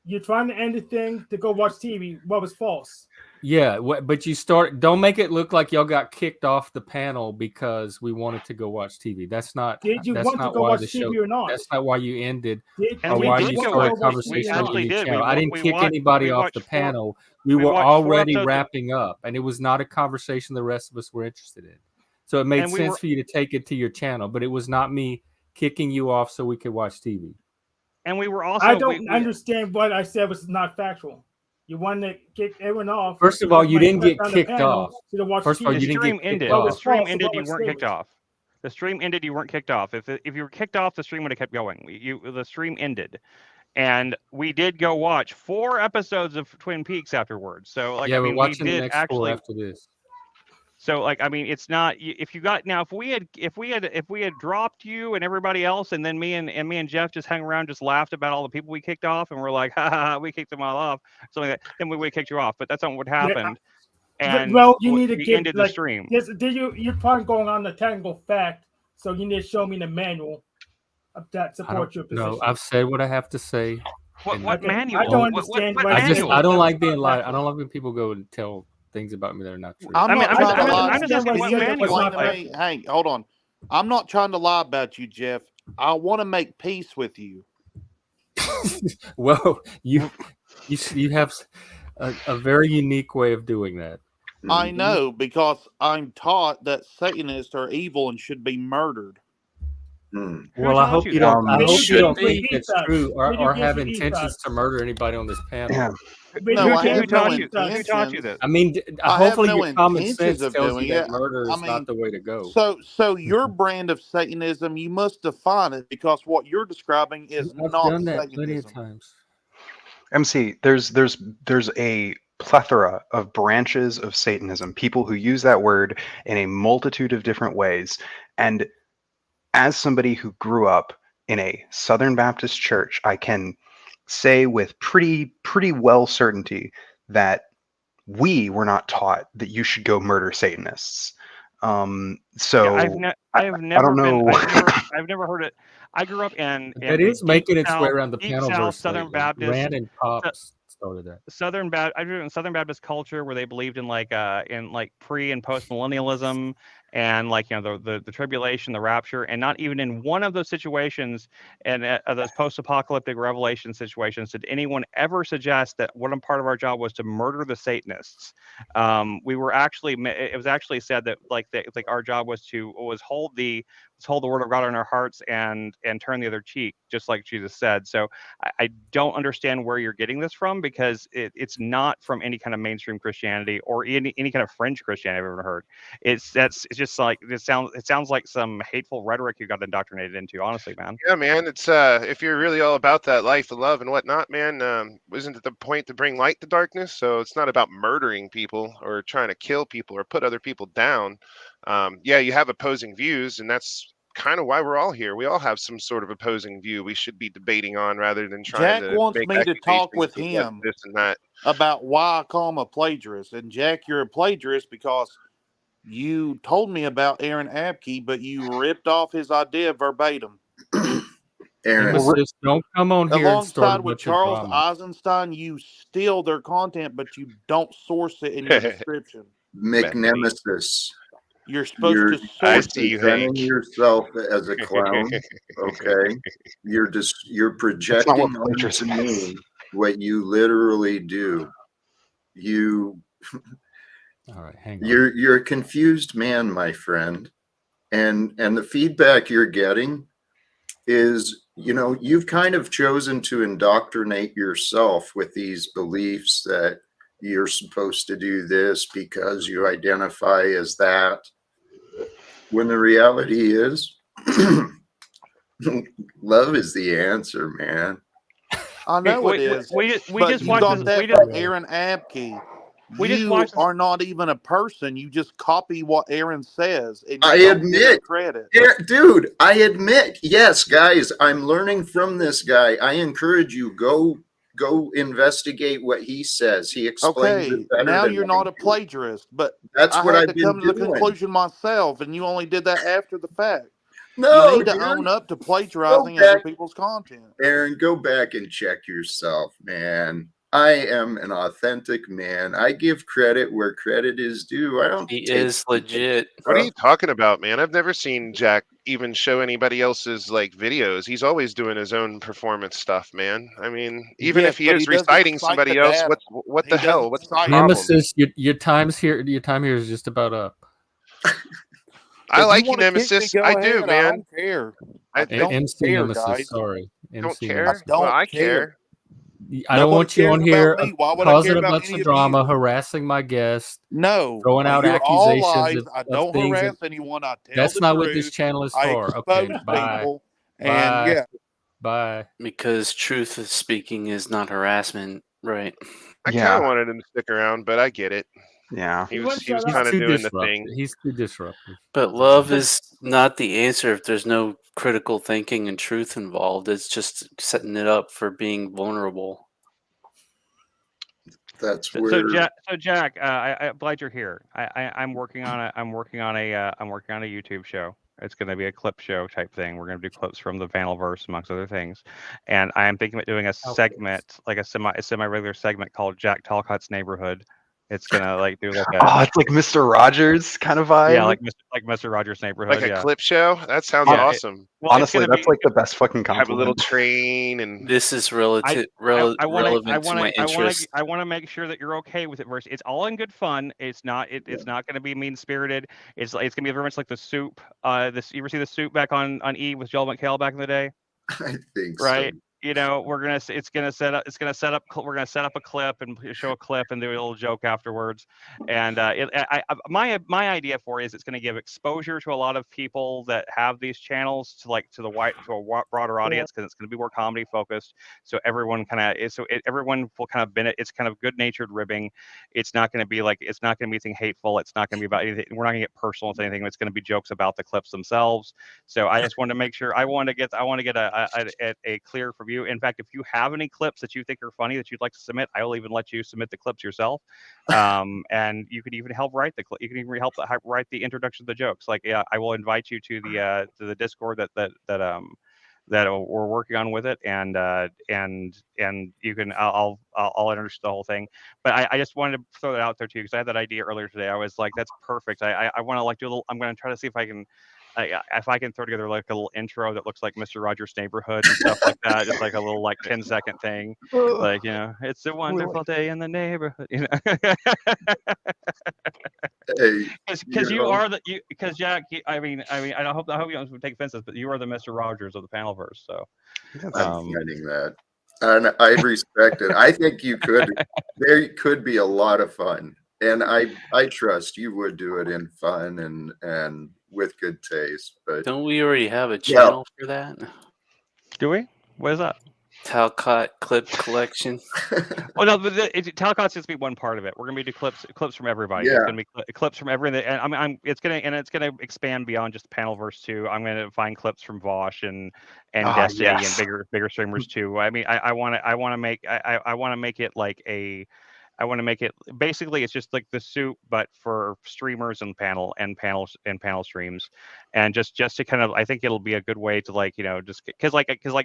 You're trying to end the thing to go watch TV. What was false? Yeah, but don't make it look like y'all got kicked off the panel because we wanted to go watch TV. That's not. Did you that's want to not go why watch the TV show. or not? That's not why you ended And or we why did you go started watch. We conversation on actually your did. channel. I didn't kick watched, anybody off the panel. We were watched 4 already episodes wrapping up, and it was not a conversation the rest of us were interested in. So it made And we sense were- for you to take it to your channel, but it was not me kicking you off so we could watch TV. And we were also. I don't understand what I said was not factual. You wanted to kick everyone off. First of all, you didn't get on the kicked panel off. to watch First of all, TV. you The didn't stream get kicked ended. off. The stream false ended. about You what weren't kicked staged. off. The stream ended. You weren't kicked off. If you were kicked off, the stream would have kept going. The stream ended, and we did go watch 4 episodes of Twin Peaks afterwards. So like, Yeah, I mean, we're watching we the did next actually. 4 after this. So like, I mean, it's not if you got now if we had dropped you and everybody else, and then me and Jeff just hung around, just laughed about all the people we kicked off, and we're like, ha ha, ha, we kicked them all off, something like that, then we would have kicked you off. But that's not what happened. And well, you need to we get ended like the stream. Did you're probably going on the technical fact, so you need to show me the manual that supports your position. No, I've said what I have to say. What Okay, manual? I don't understand. What what manual? I don't like being lied. I don't like when people go and tell things about me that are not true. I'm just asking what what manual manual. was not Like, Hey, hold on. I'm not trying to lie about you, Jeff. I want to make peace with you. Well, you have a very unique way of doing that. I know, because I'm taught that Satanists are evil and should be murdered. Well, I hope you don't. I hope you don't think Repeat it's that. true or Repeat have that. intentions to murder anybody on this panel. Yeah. No, I who have taught no you? Who intentions. taught you this? I mean, I have hopefully no your common intentions sense of tells you doing that it. murder is I mean, not the way to go. So your brand of Satanism, you must define it, because what you're describing is I've not done that plenty of Satanism. times. MC, there's a plethora of branches of Satanism, people who use that word in a multitude of different ways. And as somebody who grew up in a Southern Baptist church, I can say with pretty well certainty that we were not taught that you should go murder Satanists. So Yeah, I've never heard it. I grew up in That is making its way South, around the Deep panel. South Southern Baptist. Rand and Pops started that. I grew up in Southern Baptist culture where they believed in like pre and post millennialism, and like, you know, the tribulation, the rapture, and not even in one of those situations and those post-apocalyptic revelation situations did anyone ever suggest that one part of our job was to murder the Satanists. We were actually, it was actually said that our job was hold the word of God in our hearts and turn the other cheek, just like Jesus said. So I don't understand where you're getting this from, because it's not from any kind of mainstream Christianity or any kind of fringe Christianity I've ever heard. It's just like it sounds like some hateful rhetoric you got indoctrinated into, honestly, man. Yeah, man. It's if you're really all about that life and love and whatnot, man, isn't it the point to bring light to darkness? So it's not about murdering people or trying to kill people or put other people down. Yeah, you have opposing views, and that's kind of why we're all here. We all have some sort of opposing view we should be debating on, rather than trying Jack to wants make me to talk with accusations of him this and that. about why I call him a plagiarist. And Jack, you're a plagiarist because you told me about Aaron Abke, but you ripped off his idea verbatim. Aaron, Just don't come on here and start Alongside a with bunch of Charles drama. Eisenstein, you steal their content, but you don't source it in your description. McNemesis. You're supposed to I source see you, Presenting Hank. yourself as a clown, okay? You're projecting onto me what you literally do. All right, hang on. You're a confused man, my friend, and the feedback you're getting is, you know, you've kind of chosen to indoctrinate yourself with these beliefs that you're supposed to do this because you identify as that, when the reality is love is the answer, man. I know it is. We but just you watched got this, that we just, from Aaron Abke. You are not even a person. You just copy what Aaron says. And you I don't give admit, him credit. Dude, I admit, yes, guys, I'm learning from this guy. I encourage you, go investigate what he says. He explains it better now than you're I not a do. plagiarist, but That's I what had I've to been come to the doing. conclusion myself, and you only did that after the fact. No, you need to dude. own up to plagiarizing Go back. other people's content. Aaron, go back and check yourself, man. I am an authentic man. I give credit where credit is due. I don't. He take is legit. What are you talking about, man? I've never seen Jack even show anybody else's like videos. He's always doing his own performance stuff, man. I mean, even Yes, if he but is he doesn't reciting cite somebody the else, data. what He the hell? doesn't What's the cite- problem? Nemesis, your time here is just about up. I If like you you, wanna kick me, Nemesis. go I do, ahead. I man. don't care. I I don't MC care, Nemesis, guys. sorry. don't MC care. Nemesis. don't Well, I care. care. I don't Nobody want you cares on about here me. Why would I causing care a about bunch any of of drama, you? harassing my guest, No, throwing out you're all accusations lies. I of don't things. harass anyone. I tell That's the not what this truth. channel is I for. Okay, expose bye. people, and Bye. yeah, Bye. Because truth is speaking is not harassment, right? I kind Yeah. of wanted him to stick around, but I get it. Yeah. He wouldn't was shut up. kind of Too doing the disruptive. thing. He's too disruptive. But love is not the answer if there's no critical thinking and truth involved. It's just setting it up for being vulnerable. That's So, where. Jack, I'm glad you're here. I'm working on a YouTube show. It's going to be a clip show type thing. We're going to do clips from the Panelverse, amongst other things. And I am thinking about doing a segment, like a semi regular segment called Jack Talcott's Neighborhood. It's gonna like do like a Oh, it's like Mr. Rogers kind of vibe. yeah, like Mr. Rogers' Neighborhood. Like a yeah. clip show? That sounds Yeah, awesome. Well, Honestly, it's gonna that's be, like the best fucking Have a little compliment. train and This is relevant to my interest. I want to make sure that you're okay with it. Versus, it's all in good fun. It's not. It's not going to be mean spirited. It's going to be very much like the Soup. This you ever see the Soup back on E with Joel McHale back in the day? I think Right. so. You know, we're gonna set up a clip and show a clip and do a little joke afterwards. And my idea for it is it's going to give exposure to a lot of people that have these channels to a broader audience, because it's going to be more comedy focused. So everyone everyone will kind of benefit. It's kind of good natured ribbing. It's not going to be anything hateful. It's not going to be about anything. We're not going to get personal with anything. It's going to be jokes about the clips themselves. So I just wanted to make sure I want to get a clear from you. In fact, if you have any clips that you think are funny that you'd like to submit, I will even let you submit the clips yourself. And you could even help write the clip. You can even help write the introduction to the jokes. Like, yeah, I will invite you to the Discord that we're working on with it, and you can I'll introduce the whole thing. But I just wanted to throw that out there too, because I had that idea earlier today. I was like, that's perfect. I want to like do a little. I'm going to try to see if I can throw together like a little intro that looks like Mr. Rogers' Neighborhood and stuff like that. Just like a little like 10-second thing, like, you know, it's a wonderful day in the neighborhood, you know. Hey, Because because Jack, I mean, I hope you don't take offense, but you are the Mr. Rogers of the Panelverse. So I'm finding that, and I respect it. I think there could be a lot of fun, and I trust you would do it in fun and with good taste. But Don't we already have a channel for that? do we? What is that? Talcott clip collection. Well, no, but Talcott's just be one part of it. We're gonna do clips from everybody. Yeah. It's gonna be clips from everything. And it's gonna expand beyond just Panelverse too. I'm gonna find clips from Vosh and Destiny yes. and bigger streamers too. I mean, I want to make it like I want to make it basically it's just like the Soup, but for streamers and panel streams, and just to kind of I think it'll be a good way to like, you know, just because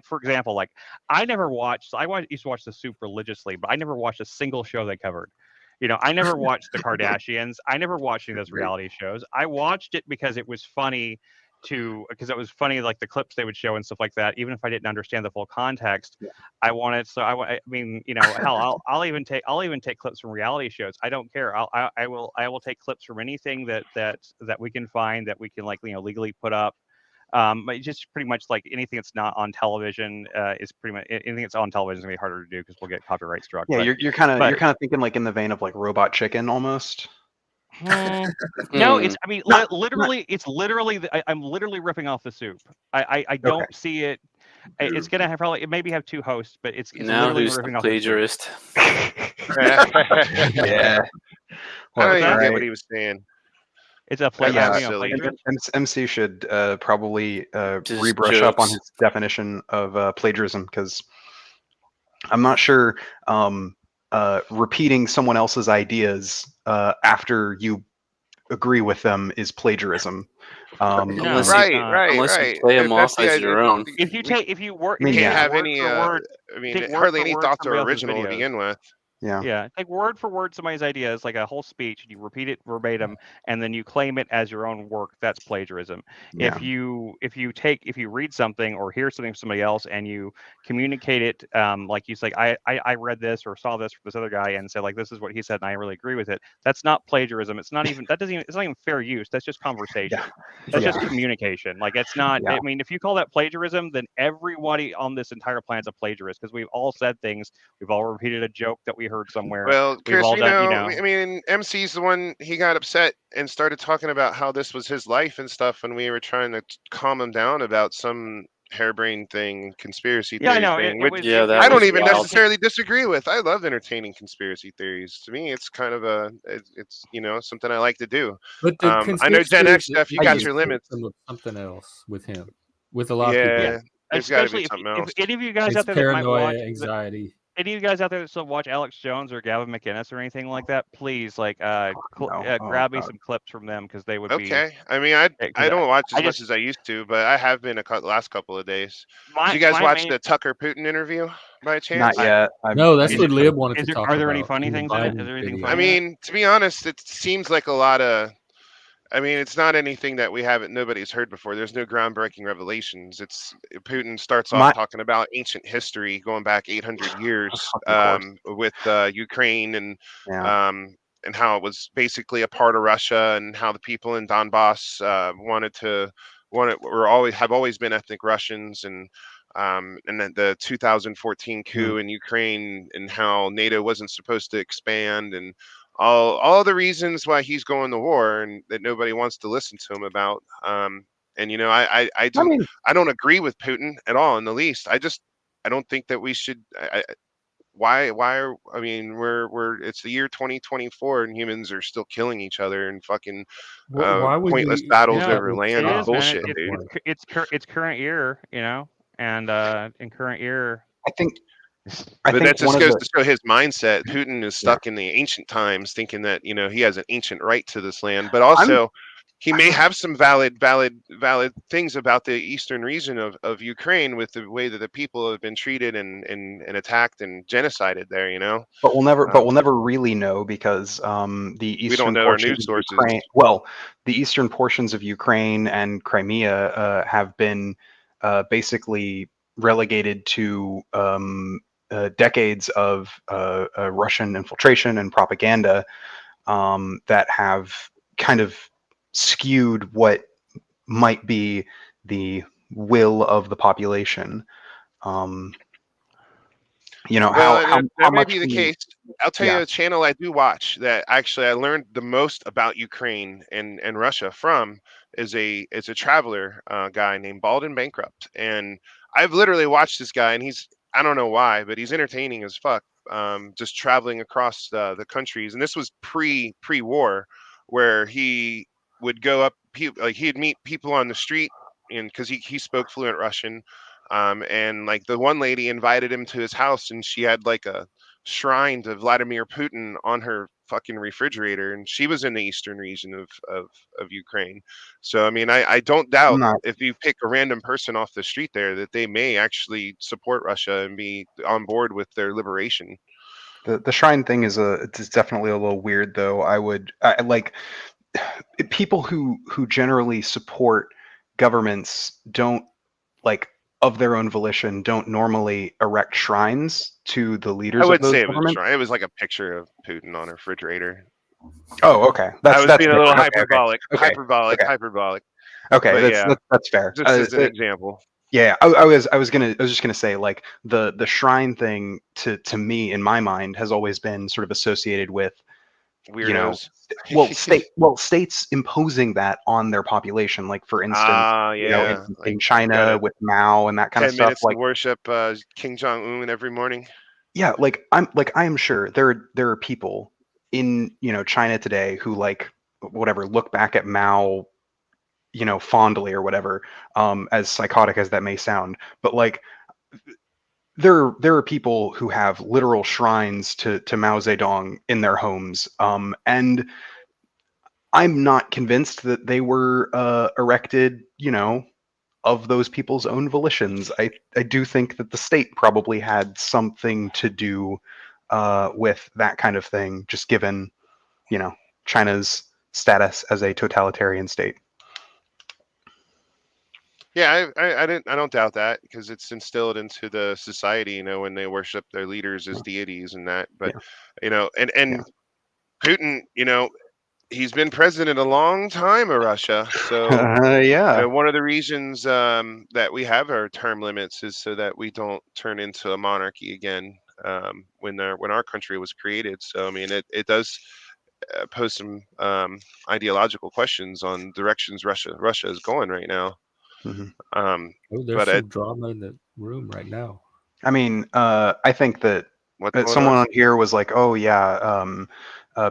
for example, like I used to watch the Soup religiously, but I never watched a single show they covered. You know, I never watched the Kardashians. I never watched any of those reality shows. I watched it because it was funny like the clips they would show and stuff like that. Even if I didn't understand the full context, I mean, you know, hell, I'll even take clips from reality shows. I don't care. I will take clips from anything that we can find that we can, like, you know, legally put up. But just pretty much like anything that's not on television is pretty much anything that's on television is gonna be harder to do because we'll get copyright struck. Yeah, but, you're kind of thinking like in the vein of like Robot Chicken almost. No, it's. I mean, literally, it's literally. I'm literally ripping off the Soup. I don't see it. It's gonna have probably. It maybe have two hosts, but it's Now literally who's ripping the off the Soup. plagiarist? Yeah. I don't even Right. get what he was saying. It's a Yeah, plagiarist. MC should probably Just rebrush up on jokes. his definition of plagiarism, because I'm not sure repeating someone else's ideas after you agree with them is plagiarism. Unless you- Right, Unless you right. play them That's off the as idea. your own. If you work, I mean, if you Can't yeah. take have word any. for word, I mean, take word hardly for any word thoughts from are somebody else's original to videos. begin with. Yeah. Yeah, take word for word somebody's ideas, like a whole speech, and you repeat it verbatim, and then you claim it as your own work. That's plagiarism. Yeah. If you read something or hear something from somebody else and you communicate it, like you say, I read this or saw this from this other guy and said like this is what he said and I really agree with it. That's not plagiarism. It's not even it's not even fair use. That's just conversation. That's just Yeah. communication. Like it's not. Yeah. I mean, if you call that plagiarism, then everybody on this entire planet's a plagiarist because we've all said things. We've all repeated a joke that we heard somewhere. Well, We've Chris, all done, I mean, MC's the one, he got upset and started talking about how this was his life and stuff when we were trying to calm him down about some harebrained thing, conspiracy Yeah, I theory know. thing, It which was. Yeah, It, that I it don't was was. even It was. wild. necessarily disagree with. I love entertaining conspiracy theories. To me, it's kind of it's something I like to do. But the I know Gen X conspiracy stuff, you is got a your limits. symptom of something else with him, with a lot of people. Yeah, there's got to be Especially something if else. any of you guys It's out there that might watch, paranoia, anxiety. any of you guys out there that still watch Alex Jones or Gavin McInnes or anything like that, please No. Oh, grab me God. some clips from them because they would be. Okay. I mean, I 'Cause don't watch as I much just as I used to, but I have been last couple of days. Did my you guys my watch main. the Tucker Putin interview by Not chance? yet. No, that's Is what it- Lib wanted to Is there talk are there any about funny in the things in it? Is Biden there anything video. I funny in it? mean, to be honest, it seems like a lot of. I mean, it's not anything that nobody's heard before. There's no groundbreaking revelations. It's Putin starts off My talking about ancient history going back 800 years of course. with Ukraine Yeah. and how it was basically a part of Russia and how the people in Donbass have always been ethnic Russians and then the 2014 coup in Ukraine and how NATO wasn't supposed to expand and all the reasons why he's going to war and that nobody wants to listen to him about. And I I mean, don't agree with Putin at all in the least. I don't think that we should. Why are I mean we're it's the year 2024 and humans are still killing each other and fucking Why would pointless you? battles Yeah, over land it and is, man. bullshit, dude. It's current year, and in current year. I think But that one just of goes the to show his mindset. Putin is yeah. stuck in the ancient times, thinking that he has an ancient right to this land, but I'm also he may I'm have some valid things about the eastern region of Ukraine with the way that the people have been treated and attacked and genocided there. but we'll Um, never really know because the we don't eastern know our portions news of sources. Ukraine, the eastern portions of Ukraine and Crimea have been basically relegated to decades of Russian infiltration and propaganda that have kind of skewed what might be the will of the population. Um, Well, and how that may much be the we case. I'll tell you yeah a channel I do watch that actually I learned the most about Ukraine and Russia from is a traveler guy named Bald and Bankrupt, and I've literally watched this guy, and I don't know why, but he's entertaining as fuck. Just traveling across the countries, and this was pre-war, where he would go up, like he'd meet people on the street, and because he spoke fluent Russian, and like the one lady invited him to his house and she had like a shrine to Vladimir Putin on her fucking refrigerator, and she was in the eastern region of Ukraine. So I mean, I don't I'm doubt not if you pick a random person off the street there that they may actually support Russia and be on board with their liberation. the shrine thing it's definitely a little weird though. I like people who generally support governments don't like of their own volition don't normally erect shrines to the I leaders of wouldn't those say it was a governments. shrine. It was like a picture of Putin on a refrigerator. Oh, okay. I was being a little fair. Okay, okay, okay, hyperbolic. okay. But yeah, That's fair. just as an example. Yeah, I was just gonna say like the shrine thing to me in my mind has always been sort of associated with Weirdos. states imposing that on their population, like for instance Yeah. in Like you got China with Mao and that kind of 10 stuff. minutes to Like worship King Jong Un every morning. yeah, I am sure there are people in China today who like whatever look back at Mao fondly or whatever, as psychotic as that may sound, but like there are people who have literal shrines to Mao Zedong in their homes, and I'm not convinced that they were erected, of those people's own volitions. I do think that the state probably had something to do with that kind of thing, just given, China's status as a totalitarian state. Yeah, I don't doubt that, because it's instilled into the society, when they worship their leaders as deities and that. But and Putin, he's been president a long time of Russia, so Yeah. one of the reasons that we have our term limits is so that we don't turn into a monarchy again when our country was created. So I mean, it does pose some ideological questions on directions Russia is going right now. Mm-hmm. There's some drama in the room right now. I mean, I think that someone on here was like, "Oh yeah,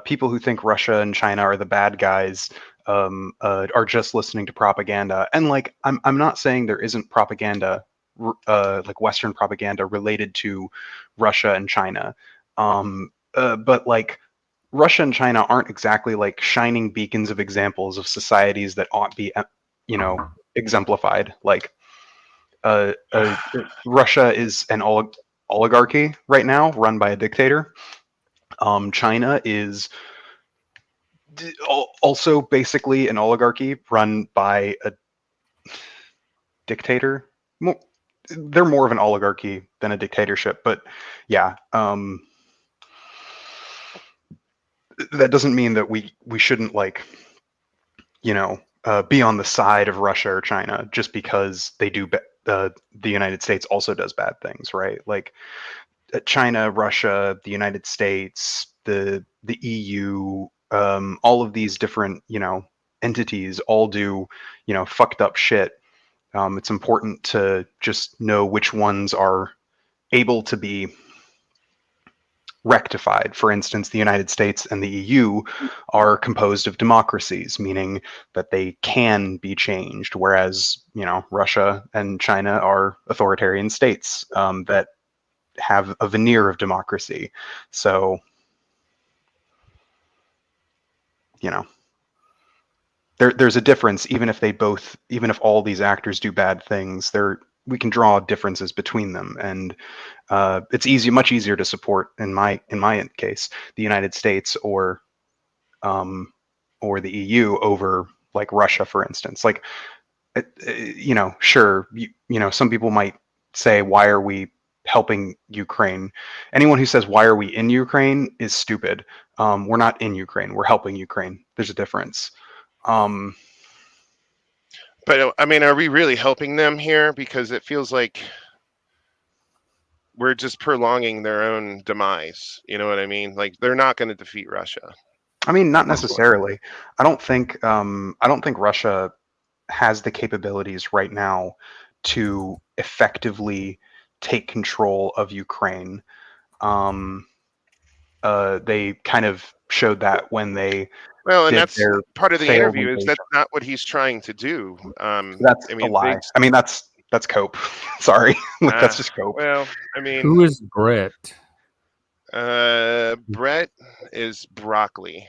people who think Russia and China are the bad guys are just listening to propaganda." And like, I'm not saying there isn't propaganda, like Western propaganda related to Russia and China, but like, Russia and China aren't exactly like shining beacons of examples of societies that ought be, exemplified. Like, Russia is an oligarchy right now, run by a dictator. China is also basically an oligarchy run by a dictator. They're more of an oligarchy than a dictatorship, but yeah. That doesn't mean that we shouldn't, like, be on the side of Russia or China just because they do. The United States also does bad things, right? Like, China, Russia, the United States, the EU, all of these different entities all do fucked up shit. It's important to just know which ones are able to be rectified. For instance, the United States and the EU are composed of democracies, meaning that they can be changed, whereas Russia and China are authoritarian states that have a veneer of democracy. So there's a difference. Even if all these actors do bad things, we can draw differences between them, and it's much easier to support, in my case, the United States or the EU over, like, Russia, for instance. Like, sure, some people might say, why are we helping Ukraine? Anyone who says, why are we in Ukraine, is stupid. We're not in Ukraine, we're helping Ukraine. There's a difference. But I mean, are we really helping them here? Because it feels like we're just prolonging their own demise. You know what I mean? Like, they're not going to defeat Russia. I mean, not necessarily. I don't think Russia has the capabilities right now to effectively take control of Ukraine. They kind of showed that when they and that's part of the interview invasion. Is that's not what he's trying to do. That's a lie. I mean, that's cope. Sorry, that's just cope. Well, I mean, who is Brett? Brett is Broccoli.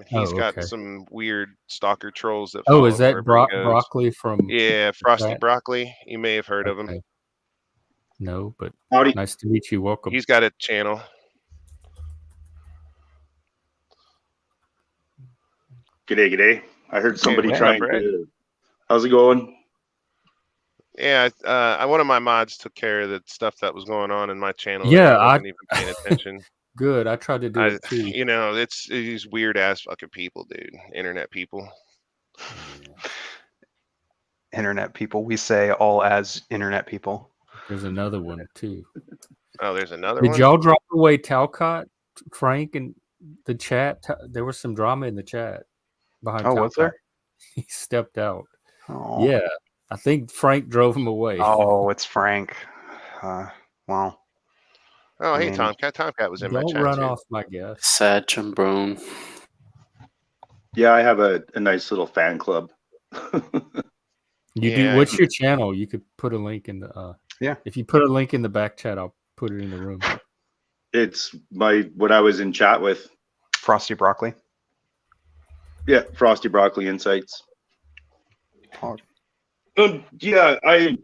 He's got some weird stalker trolls that. Oh, is that Broccoli from? Yeah, Frosty Broccoli. You may have heard of him. No, but Howdy. Nice to meet you. Welcome. He's got a channel. G'day. I heard somebody trying to. How's it going? Yeah, one of my mods took care of the stuff that was going on in my channel. Yeah, I wasn't even paying attention. Good. I tried to do it too. It's these weird ass fucking people, dude. Internet people. Internet people. We say all as internet people. There's another one too. Oh, there's another one. Did y'all drop away Talcott, Frank, in the chat? There was some drama in the chat behind. Oh, was there? He stepped out. Oh. Yeah, I think Frank drove him away. Oh, it's Frank. Well. Oh, hey, Tomcat. Tomcat was in my chat. Don't run off, my guess. Sad Chumbrone. Yeah, I have a nice little fan club. You do. What's your channel? You could put a link in the. Yeah. If you put a link in the back chat, I'll put it in the room. It's what I was in chat with. Frosty Broccoli. Yeah, Frosty Broccoli Insights. Yeah, I'm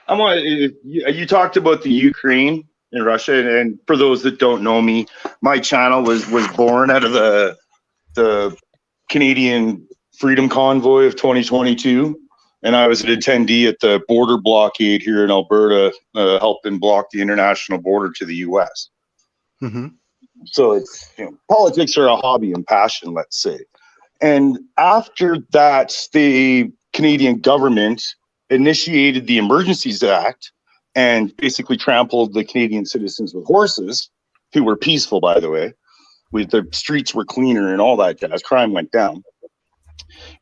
on. You talked about the Ukraine and Russia, and for those that don't know me, my channel was born out of the Canadian Freedom Convoy of 2022, and I was an attendee at the border blockade here in Alberta, helping block the international border to the U.S. Mm-hmm. So it's politics are a hobby and passion, let's say. And after that, the Canadian government initiated the Emergencies Act and basically trampled the Canadian citizens with horses, who were peaceful, by the way. The streets were cleaner and all that jazz. Crime went down.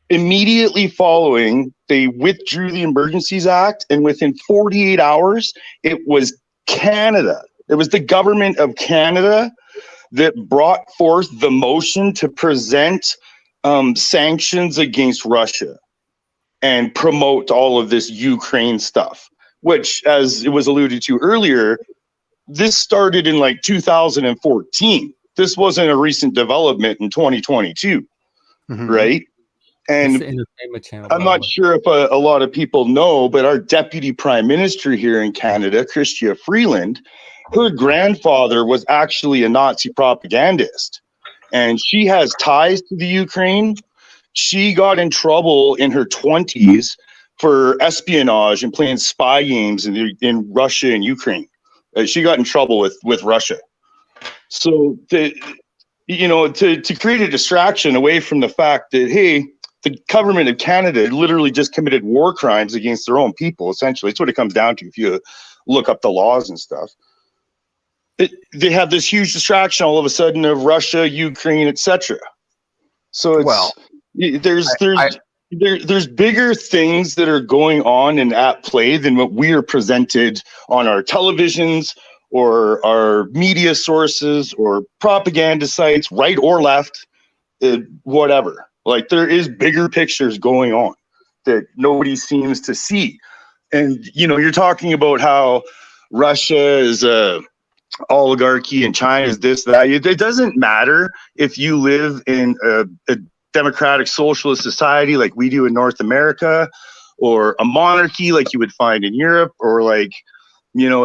Immediately following, they withdrew the Emergencies Act, and within 48 hours, it was Canada. It was the government of Canada that brought forth the motion to present sanctions against Russia and promote all of this Ukraine stuff, which, as it was alluded to earlier, this started in like 2014. This wasn't a recent development in 2022, right? And the entertainment channel, I'm not sure if a lot of people know, but our deputy prime minister here in Canada, Chrystia Freeland, her grandfather was actually a Nazi propagandist, and she has ties to the Ukraine. She got in trouble in her 20s for espionage and playing spy games in Russia and Ukraine. She got in trouble with Russia. So to create a distraction away from the fact that, hey, the government of Canada literally just committed war crimes against their own people, essentially. It's what it comes down to if you look up the laws and stuff. They have this huge distraction all of a sudden of Russia, Ukraine, etc. So there's bigger things that are going on and at play than what we are presented on our televisions or our media sources or propaganda sites, right or left, whatever. Like, there is bigger pictures going on that nobody seems to see. And, you're talking about how Russia is a oligarchy and China is this, that. It doesn't matter if you live in a democratic socialist society like we do in North America, or a monarchy like you would find in Europe, or like, an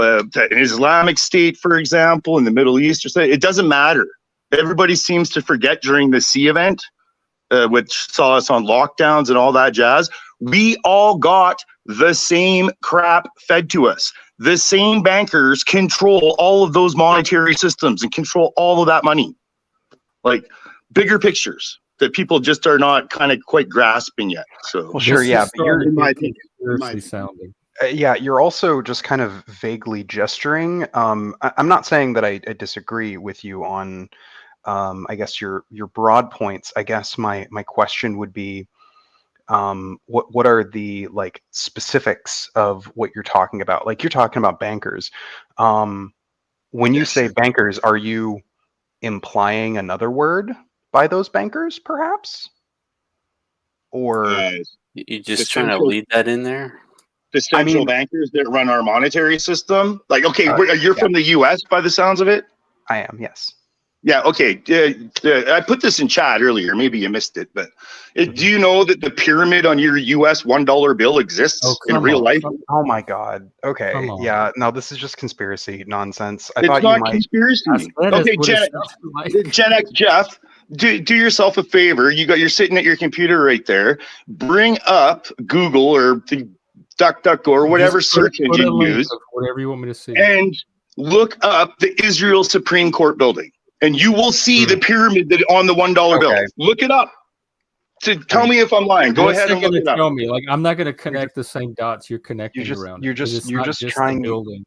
Islamic state, for example, in the Middle East. It doesn't matter. Everybody seems to forget during the sea event, which saw us on lockdowns and all that jazz. We all got the same crap fed to us. The same bankers control all of those monetary systems and control all of that money. Like, bigger pictures that people just are not kind of quite grasping yet. So, well, sure, yeah, but you're, in my opinion, sounding. Yeah, you're also just kind of vaguely gesturing. I'm not saying that I disagree with you on, I guess, your broad points. I guess my question would be, what are the like specifics of what you're talking about? Like, you're talking about bankers. When you say bankers, are you implying another word by those bankers, perhaps? Or you just trying to lead that in there? The central bankers that run our monetary system. Like, okay, you're from the U.S. by the sounds of it? I am, yes. Yeah, okay. I put this in chat earlier. Maybe you missed it, but do you know that the pyramid on your U.S. $1 bill exists in real life? Oh my God. Okay. Yeah. No, this is just conspiracy nonsense. I thought it's not conspiracy. Okay, Gen X Jeff, do yourself a favor. You're sitting at your computer right there. Bring up Google or the DuckDuckGo or whatever search engine you use. Whatever you want me to see. And look up the Israel Supreme Court building. And you will see the pyramid that on the $1 bill. Look it up. Tell me if I'm lying. Go ahead and look it up. Tell me. Like, I'm not going to connect the same dots you're connecting around. You're just trying building.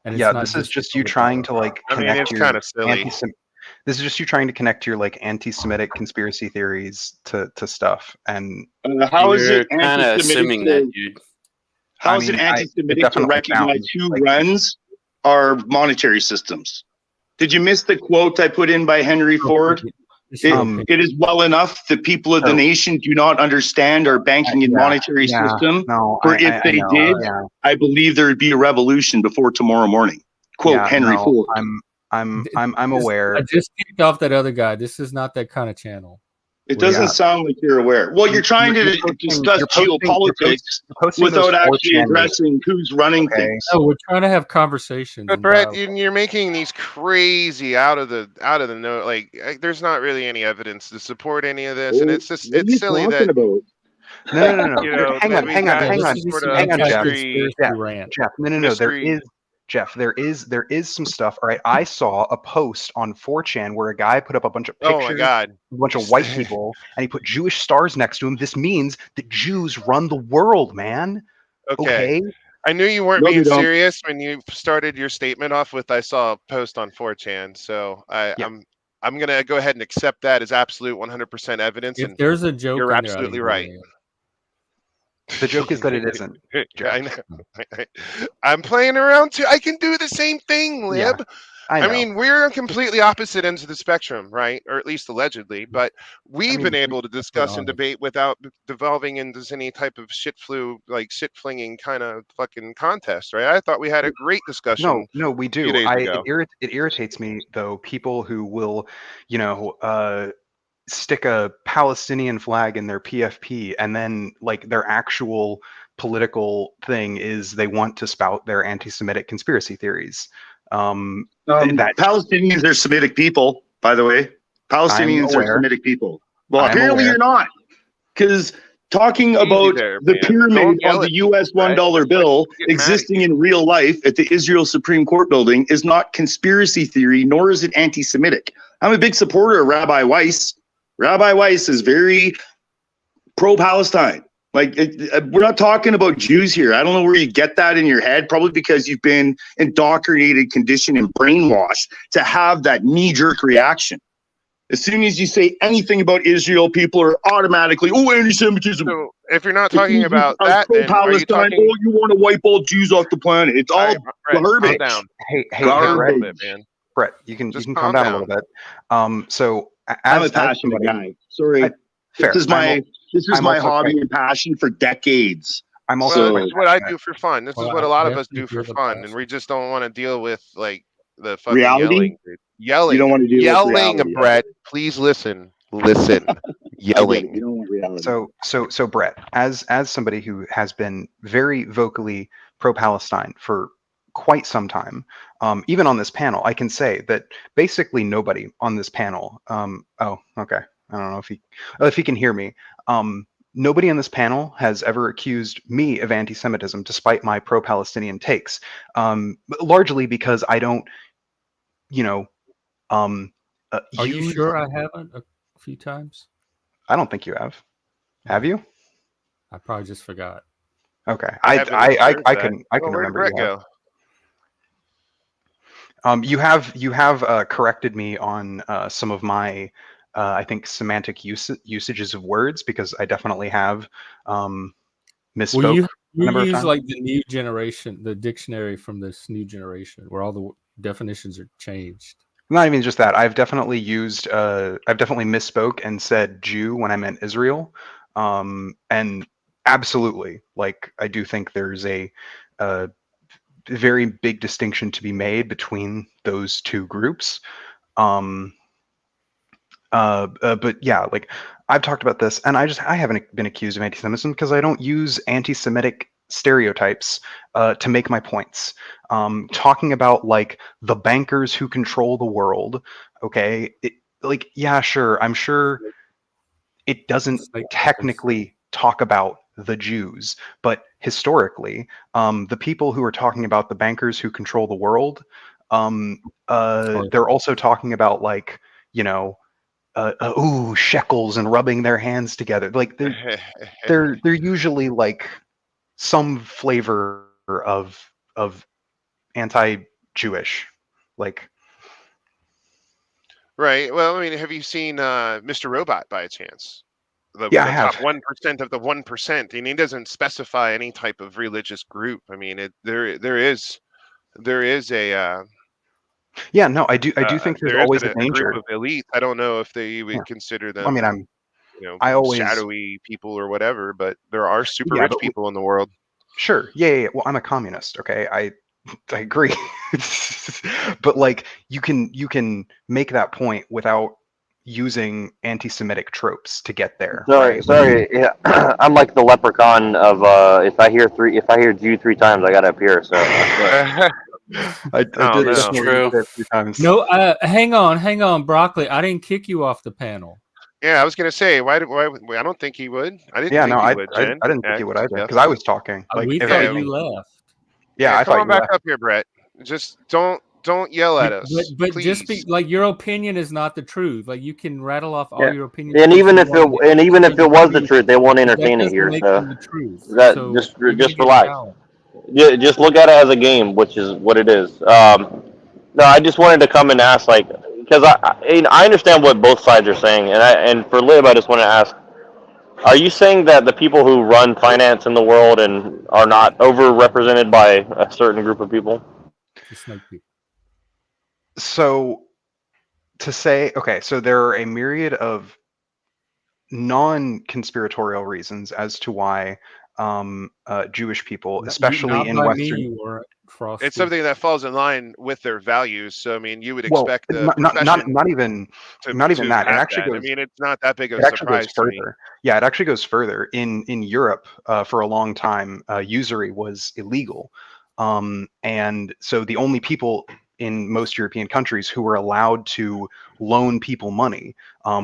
And yeah, this is just you trying to like connect your kind of silly. This is just you trying to connect your like anti-Semitic conspiracy theories to stuff. And how is it kind of assuming that, dude? How is it anti-Semitic to recognize who runs our monetary systems? Did you miss the quote I put in by Henry Ford? It is well enough the people of the nation do not understand our banking and monetary system. For if they did, I believe there would be a revolution before tomorrow morning. Quote Henry Ford. I'm aware. I just kicked off that other guy. This is not that kind of channel. It doesn't sound like you're aware. Well, you're trying to discuss geopolitics without actually addressing who's running things. No, we're trying to have conversations. But Brett, you're making these crazy out of the note. Like, there's not really any evidence to support any of this, and it's just it's silly that. No. You know, hang on, Jeff. No. There is some stuff. All right, I saw a post on 4chan where a guy put up a bunch of pictures, oh my God, a bunch of white people, and he put Jewish stars next to him. This means that Jews run the world, man. Okay. I knew you weren't being serious when you started your statement off with "I saw a post on 4chan," so I'm gonna go ahead and accept that as absolute 100% evidence. If there's a joke, you're absolutely right. The joke is that it isn't. I know. I'm playing around too. I can do the same thing, Lib. Yeah, I mean, we're on completely opposite ends of the spectrum, right? Or at least allegedly. But we've been able to discuss and debate without devolving into any type of shit flinging kind of fucking contest, right? I thought we had a great discussion. No, we do. It irritates me though. People who will, stick a Palestinian flag in their PFP, and then like their actual political thing is they want to spout their anti-Semitic conspiracy theories. Palestinians are Semitic people, by the way. Palestinians are Semitic people. Well, apparently you're not, because talking about the pyramid on the US $1 bill existing in real life at the Israel Supreme Court building is not conspiracy theory, nor is it anti-Semitic. I'm a big supporter of Rabbi Weiss. Rabbi Weiss is very pro-Palestine. Like, we're not talking about Jews here. I don't know where you get that in your head, probably because you've been indoctrinated, conditioned, and brainwashed to have that knee-jerk reaction. As soon as you say anything about Israel, people are automatically, anti-Semitism. So if you're not talking about that, then are you talking... you want to wipe all Jews off the planet. It's all garbage. Calm down. Hey, Brett, you can calm down a little bit. So I'm a passionate guy. Sorry. Fair. This is my hobby and passion for decades. I'm also this is what I do for fun. This is what a lot of us do for fun, and we just don't want to deal with like the fucking reality. Yelling. You don't want to deal with reality, Brett. Please listen. Yelling. You don't want reality. So Brett, as somebody who has been very vocally pro-Palestine for quite some time, even on this panel, I can say that basically nobody on this panel. Okay. I don't know if he can hear me. Nobody on this panel has ever accused me of anti-Semitism, despite my pro-Palestinian takes. Largely because I don't, Are you sure I haven't a few times? I don't think you have. Have you? I probably just forgot. Okay, I can remember you. You have corrected me on some of my I think semantic usages of words, because I definitely have misspoke. Well, you use like the new generation, the dictionary from this new generation, where all the definitions are changed. Not even just that. I've definitely misspoke and said Jew when I meant Israel. And absolutely, like, I do think there's a very big distinction to be made between those two groups. But yeah, like, I've talked about this, and I haven't been accused of anti-Semitism because I don't use anti-Semitic stereotypes to make my points. Talking about like the bankers who control the world, okay? Yeah, sure. I'm sure it doesn't technically talk about the Jews, but historically, the people who are talking about the bankers who control the world, they're also talking about, like, shekels and rubbing their hands together. Like, they're usually like some flavor of anti-Jewish, like. Right. Well, I mean, have you seen Mr. Robot by chance? I top have. 1% of the 1%, and he doesn't specify any type of religious group. I mean, there is a. Yeah, no, I do think there's always a danger. Group of elite. I don't know if they would consider them. I mean, I always shadowy people or whatever, but there are super rich people in the world. Sure. Yeah. Well, I'm a communist. Okay, I agree. but like you can make that point without using anti-Semitic tropes to get there. Sorry, right? sorry. Yeah, I'm like the leprechaun of if I hear Jew 3 times, I gotta appear. So I Oh, did no. It's definitely true. say it a few times. No, hang on, Broccoli. I didn't kick you off the panel. Yeah, I was gonna say why I don't think he would. I didn't Yeah, think no, he I would, I, Jen. I didn't think Yeah, he would either yeah. because I was talking. Like, We if thought anything, you left. yeah, I come thought on you back left. up here, Brett. Just don't yell at us, But please. just be like your opinion is not the truth. Like you can rattle off all yeah, your opinions. and if even you if want, it was the truth, truth, they won't but that entertain it doesn't here. make So them the truth. that So just you're gonna get relax. challenged. Yeah, just look at it as a game, which is what it is. No, I just wanted to come and ask, like, because I understand what both sides are saying, and for Lib, I just want to ask: are you saying that the people who run finance in the world and are not overrepresented by a certain group of people? The snake people. So to say, okay, so there are a myriad of non-conspiratorial reasons as to why Jewish people, especially Not in by Western, me, you were Frosty. It's something that falls in line with their values. So I mean, you would well, expect the not profession even to that. It have actually that. I goes. mean, it's not that big of It a actually goes surprise to me. further. Yeah, it actually goes further. In Europe, for a long time, usury was illegal, and so the only people in most European countries who were allowed to loan people money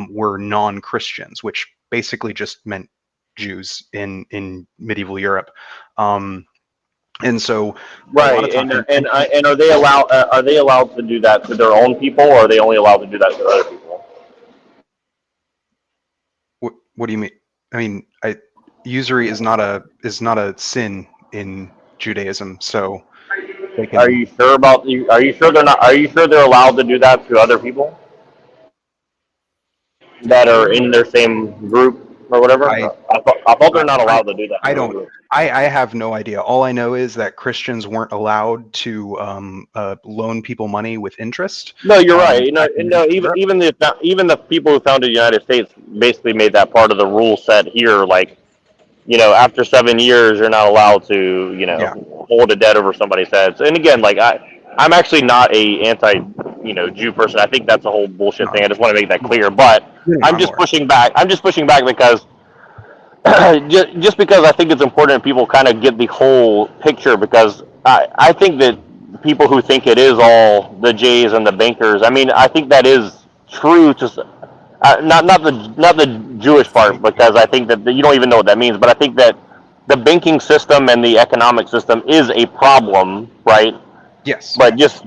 were non-Christians, which basically just meant Jews in medieval Europe. And so a lot of Right, times, and are they allowed to do that to their own people, or are they only allowed to do that to other people? what do you mean? I mean, usury is not a sin in Judaism, so they can. Are you sure about you? Are you sure they're not? Are you sure they're allowed to do that to other people that are in their same group or whatever? I I thought they're not allowed to do that. I don't. I have no idea. All I know is that Christians weren't allowed to loan people money with interest. No, you're right. back in No. Europe. Even the people who founded the United States basically made that part of the rule set here. Like, after 7 years, you're not allowed to, Yeah. hold a debt over somebody's heads. And again, like I'm actually not a Jew person. I think that's a whole bullshit thing. I just want to make that clear. But I'm just pushing back. I'm just pushing back because just because I think it's important people kind of get the whole picture, because I think that people who think it is all the Jays and the bankers, I mean, I think that is true to not the Jewish part, because I think that you don't even know what that means, but I think that the banking system and the economic system is a problem, right? Yes. But just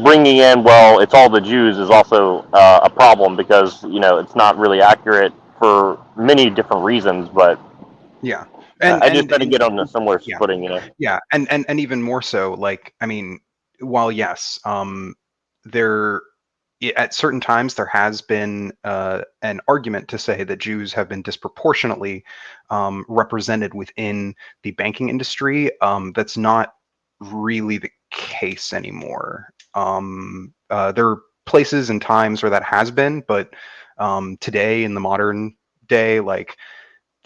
bringing in, well, it's all the Jews is also a problem, because it's not really accurate for many different reasons. But Yeah. I just try to get on a similar yeah. footing, Yeah, and even more so, like, I mean, while yes, there at certain times there has been an argument to say that Jews have been disproportionately represented within the banking industry. That's not really the case anymore. There are places and times where that has been, but today in the modern day, like,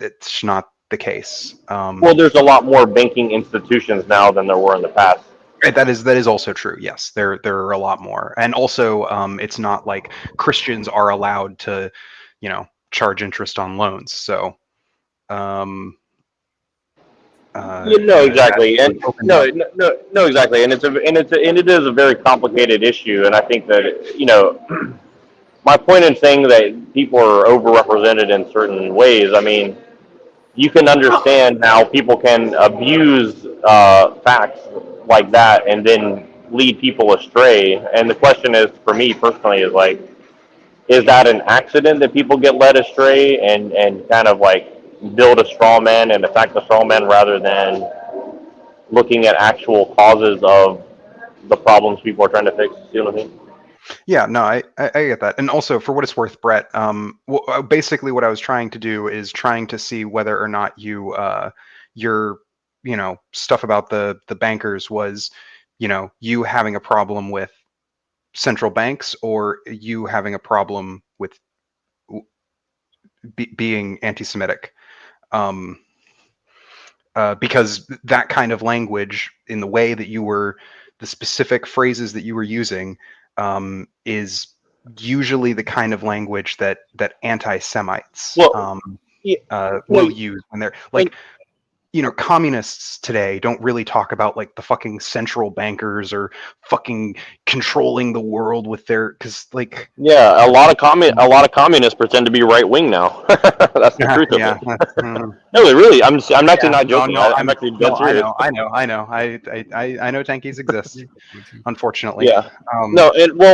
it's not the case. well, there's a lot more banking institutions now than there were in the past. That is also true. Yes, there are a lot more, and also it's not like Christians are allowed to, charge interest on loans. So, exactly, and exactly, and it is a very complicated issue, and I think that my point in saying that people are overrepresented in certain ways, I mean, you can understand how people can abuse facts like that and then lead people astray. And the question is, for me personally, is like, is that an accident that people get led astray and kind of like build a straw man and attack the straw man, rather than looking at actual causes of the problems people are trying to fix? You know what I mean? Yeah, no, I get that. And also, for what it's worth, Brett, basically what I was trying to do is trying to see whether or not your stuff about the bankers was, you having a problem with central banks, or you having a problem with being anti-Semitic. Because that kind of language, in the way that you were the specific phrases that you were using is usually the kind of language that anti-Semites Well, will use when they're like, communists today don't really talk about like the fucking central bankers or fucking controlling the world with their, because like, yeah, a lot of communists pretend to be right wing now. That's the truth of yeah, it. No, really, I'm actually not joking. I'm actually dead no, serious. I know. I know tankies exist, unfortunately. Yeah. No,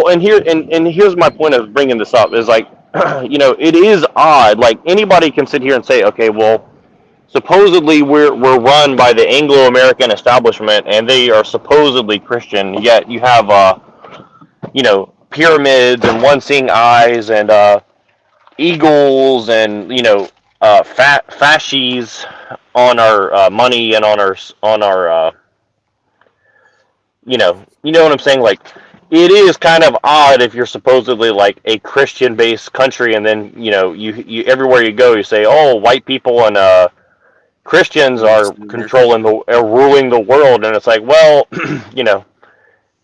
and here's my point of bringing this up is like, it is odd. Like anybody can sit here and say, okay, well, supposedly we're run by the Anglo-American establishment, and they are supposedly Christian. Yet you have pyramids and one-seeing eyes and eagles and fasces on our money and on our you know what I'm saying? Like, it is kind of odd if you're supposedly like a Christian-based country, and then you everywhere you go, you say, "Oh, white people and Christians are ruling the world," and it's like, well,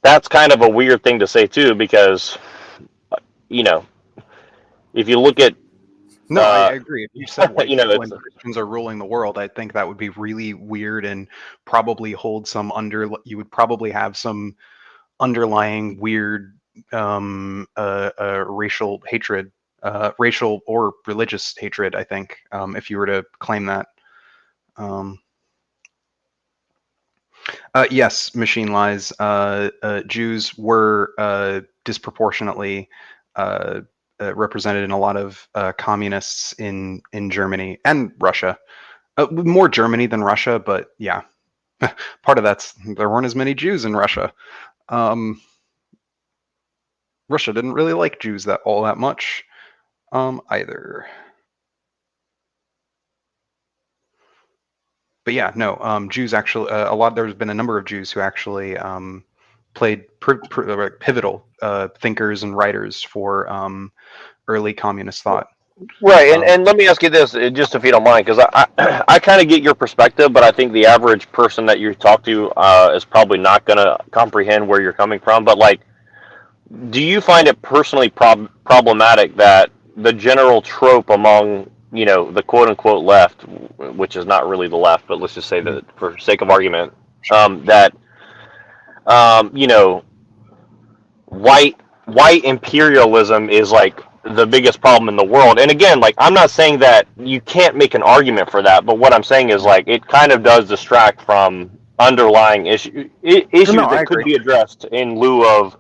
that's kind of a weird thing to say too, because if you look at No, I agree. If you said white people it's and Christians are ruling the world, I think that would be really weird and probably hold some you would probably have some underlying weird racial hatred, racial or religious hatred, I think, if you were to claim that. Yes, machine lies. Jews were disproportionately represented in a lot of communists in Germany and Russia. More Germany than Russia, but yeah, part of that's there weren't as many Jews in Russia. Russia didn't really like Jews all that much either. But yeah, no, Jews actually, there's been a number of Jews who actually played pivotal thinkers and writers for early communist thought. right. And let me ask you this, just if you don't mind, because I kind of get your perspective, but I think the average person that you talk to is probably not going to comprehend where you're coming from. But like, do you find it personally problematic that the general trope among the quote unquote left, which is not really the left, but let's just say that for sake of argument, that white imperialism is like the biggest problem in the world? And again, like, I'm not saying that you can't make an argument for that, but what I'm saying is like it kind of does distract from underlying issues that could be addressed in lieu of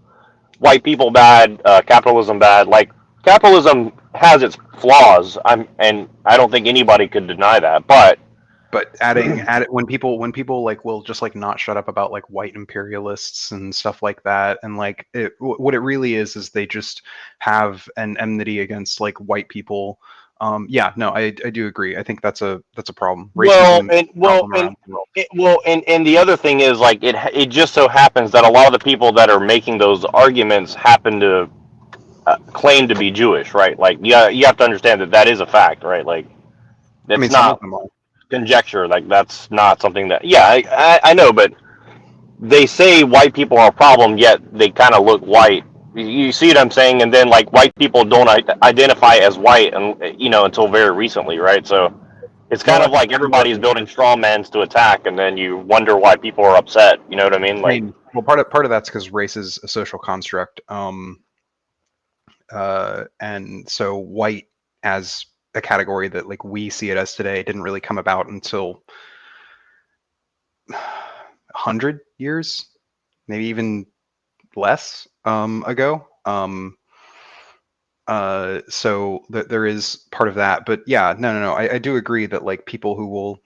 white people bad, capitalism bad. Like, capitalism has its flaws. And I don't think anybody could deny that. But adding when people like will just like not shut up about like white imperialists and stuff like that, and like what it really is they just have an enmity against like white people. Yeah, no, I do agree. I think that's a problem. Racism and the other thing is like it just so happens that a lot of the people that are making those arguments happen to claim to be Jewish, right? Like, yeah, you have to understand that is a fact, right? Like, it's not conjecture. Like, that's not something that I know, but they say white people are a problem, yet they kind of look white. You see what I'm saying? And then like white people don't identify as white, and until very recently, right? So it's kind of like everybody's building straw mans to attack, and then you wonder why people are upset. You know what I mean? Like, well, part of that's because race is a social construct, and so white as a category that like we see it as today didn't really come about until 100 years, maybe even less ago. So there is part of that, but yeah, no. I do agree that like people who will,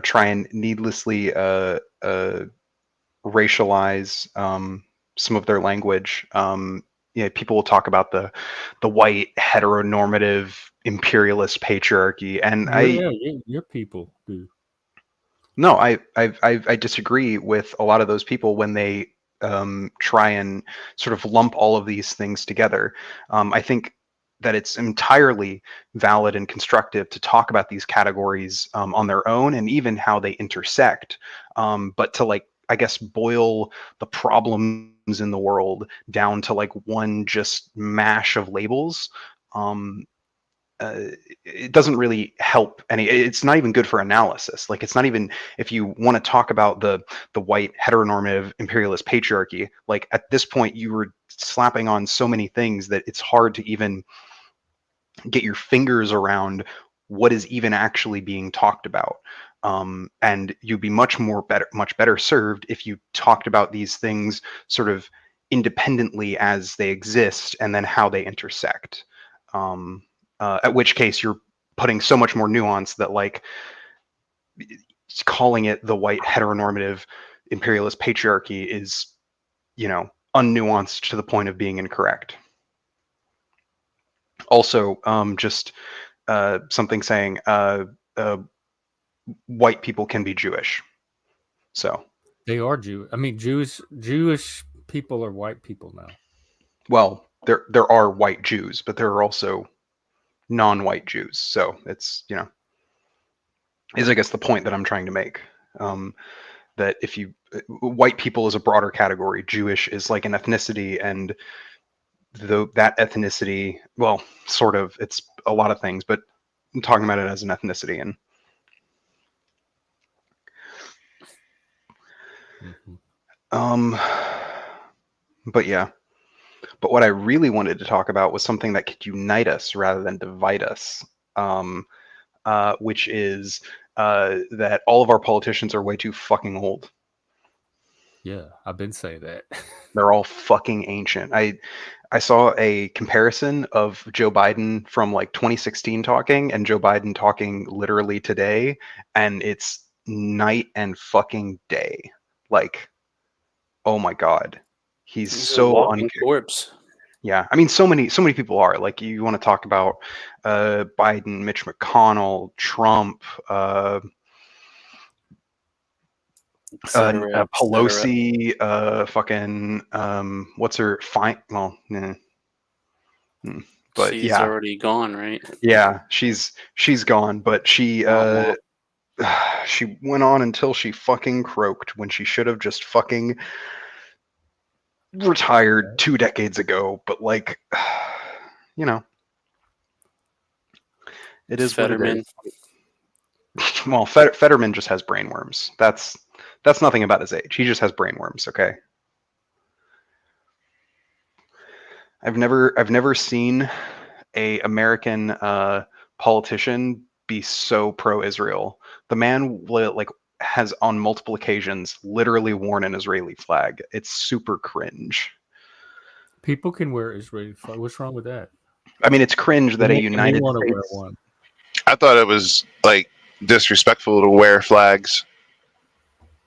try and needlessly racialize some of their language. People will talk about the white heteronormative imperialist patriarchy, and your people do. No, I disagree with a lot of those people when they try and sort of lump all of these things together. I think that it's entirely valid and constructive to talk about these categories on their own and even how they intersect. But to like I guess, boil the problems in the world down to like one just mash of labels, it doesn't really help any. It's not even good for analysis. Like, it's not even, if you want to talk about the white heteronormative imperialist patriarchy, like at this point you were slapping on so many things that it's hard to even get your fingers around what is even actually being talked about. And you'd be much better served if you talked about these things sort of independently as they exist and then how they intersect. At which case you're putting so much more nuance that, like, calling it the white heteronormative imperialist patriarchy is, unnuanced to the point of being incorrect. Also, just something saying white people can be Jewish. So they are Jew. I mean, Jewish people are white people now. Well, there are white Jews, but there are also non-white Jews. So it's, is, I guess, the point that I'm trying to make. That if you, white people is a broader category, Jewish is like an ethnicity, and that ethnicity, well, sort of, it's a lot of things, but I'm talking about it as an ethnicity. And but yeah, but what I really wanted to talk about was something that could unite us rather than divide us, which is that all of our politicians are way too fucking old. Yeah, I've been saying that. They're all fucking ancient. I saw a comparison of Joe Biden from like 2016 talking and Joe Biden talking literally today, and it's night and fucking day. Like, oh my God. He's so a walking corpse. Yeah, I mean, so many people are. Like, you want to talk about Biden, Mitch McConnell, Trump, Pelosi, fucking what's her fine? Well, but she's yeah, already gone, right? Yeah, she's gone, but she she went on until she fucking croaked when she should have just fucking retired 2 decades ago. But like, it is Fetterman. what it is. Well, Fetterman just has brainworms. That's nothing about his age. He just has brainworms. Okay. I've never seen a American politician be so pro-Israel. The man like has on multiple occasions literally worn an Israeli flag. It's super cringe. People can wear Israeli flag. What's wrong with that? I mean, it's cringe that a United want to States. wear one. I thought it was like disrespectful to wear flags.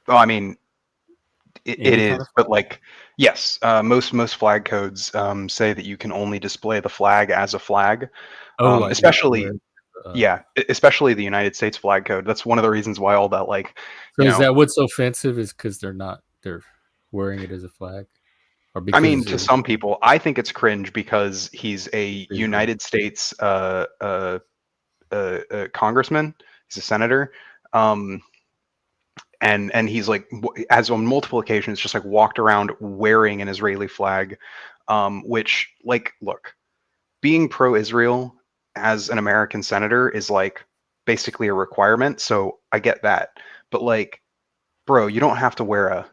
Oh, I mean, it Any is, but like, yes, most flag codes say that you can only display the flag as a flag. Oh, like especially, especially the United States flag code. That's one of the reasons why all that, like, So is that what's offensive? Is because they're wearing it as a flag? Or because I mean, to some people, I think it's cringe because he's a United States congressman. He's a senator. And he's like, as on multiple occasions, just like walked around wearing an Israeli flag, which, like, look, being pro-Israel as an American senator is like basically a requirement. So I get that, but like, bro, you don't have to wear an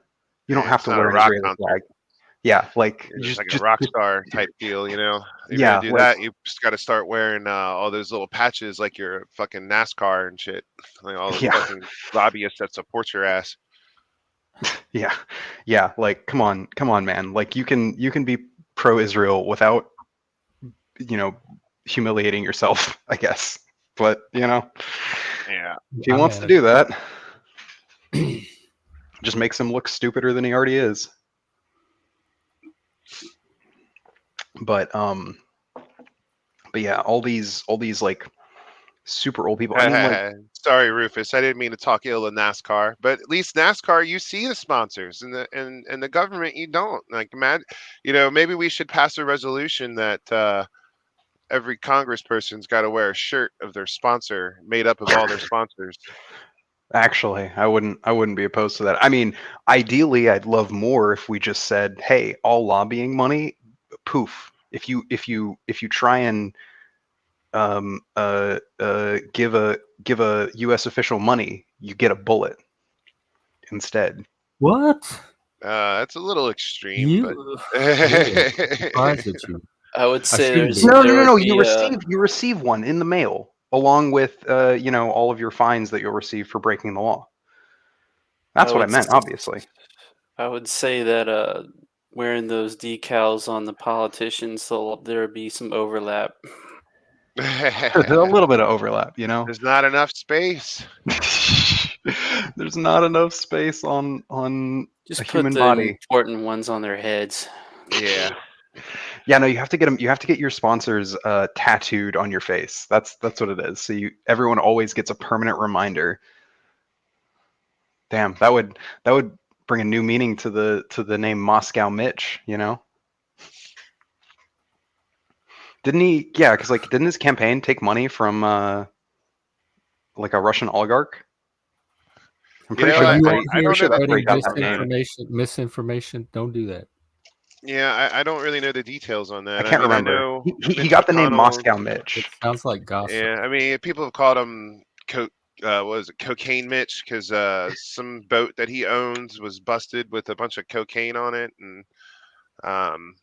Israeli flag. Yeah, like it's like a rock star type deal, If you're gonna do that, you just got to start wearing all those little patches like your fucking NASCAR and shit, like all the fucking lobbyists that support your ass. Yeah. Like, come on, man. Like, you can be pro-Israel without, humiliating yourself, I guess. But yeah, if he wants to do that, just makes him look stupider than he already is. But yeah, all these like super old people. I mean, like, sorry, Rufus, I didn't mean to talk ill of NASCAR, but at least NASCAR, you see the sponsors, and the government, you don't. Like, maybe we should pass a resolution that every congressperson's got to wear a shirt of their sponsor made up of all their sponsors. Actually, I wouldn't be opposed to that. I mean, ideally, I'd love more if we just said, "Hey, all lobbying money, poof. If you try and give a U.S. official money, you get a bullet instead." What? That's a little extreme, but You? Really? I'm surprised at you. I would I say shouldn't there's be. No, there no, no, would no. be You receive one in the mail along with all of your fines that you'll receive for breaking the law. That's what I meant, obviously. I would say that wearing those decals on the politicians, there'll be some overlap. There's a little bit of overlap, you know. there's not enough space. There's not enough space on a Just put human the body. important ones on their heads. Yeah. Yeah, no, you have to get them. You have to get your sponsors tattooed on your face. That's what it is. So everyone always gets a permanent reminder. Damn, that would bring a new meaning to the name Moscow Mitch. You know, didn't he? Yeah, because didn't his campaign take money from like a Russian oligarch? I'm You pretty know, sure I, that's You where I, out he, I here pretty don't know sure the that's where he spreading got that name. misinformation. Don't do that. Yeah, I don't really know the details on I that. can't mean, I remember. know He Mitch got the name McConnell. Moscow It Mitch. sounds like gossip. Yeah, I mean, people have called him what was it, Cocaine Mitch, because some boat that he owns was busted with a bunch of cocaine on it, um,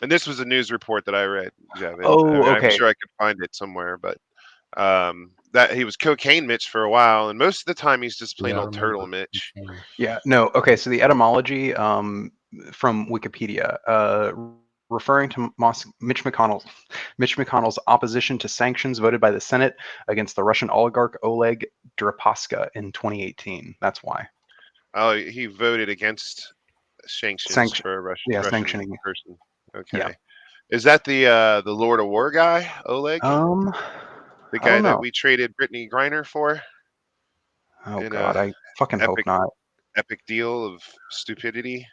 and this was a news report that I read, Javed. Oh, I'm okay. sure I could find it somewhere, but that he was Cocaine Mitch for a while, and most of the time he's just plain Yeah, I old Turtle remember. Mitch. Yeah, no. Okay, so the etymology from Wikipedia, referring to Mitch McConnell's opposition to sanctions voted by the Senate against the Russian oligarch Oleg Deripaska in 2018. That's why. Oh, he voted against sanctions for a Russian sanctioning. person. Okay. Yeah. Is that the Lord of War guy, Oleg? The I guy don't that know. we traded Brittany Griner for? Oh In God, a I fucking hope not. epic deal of stupidity.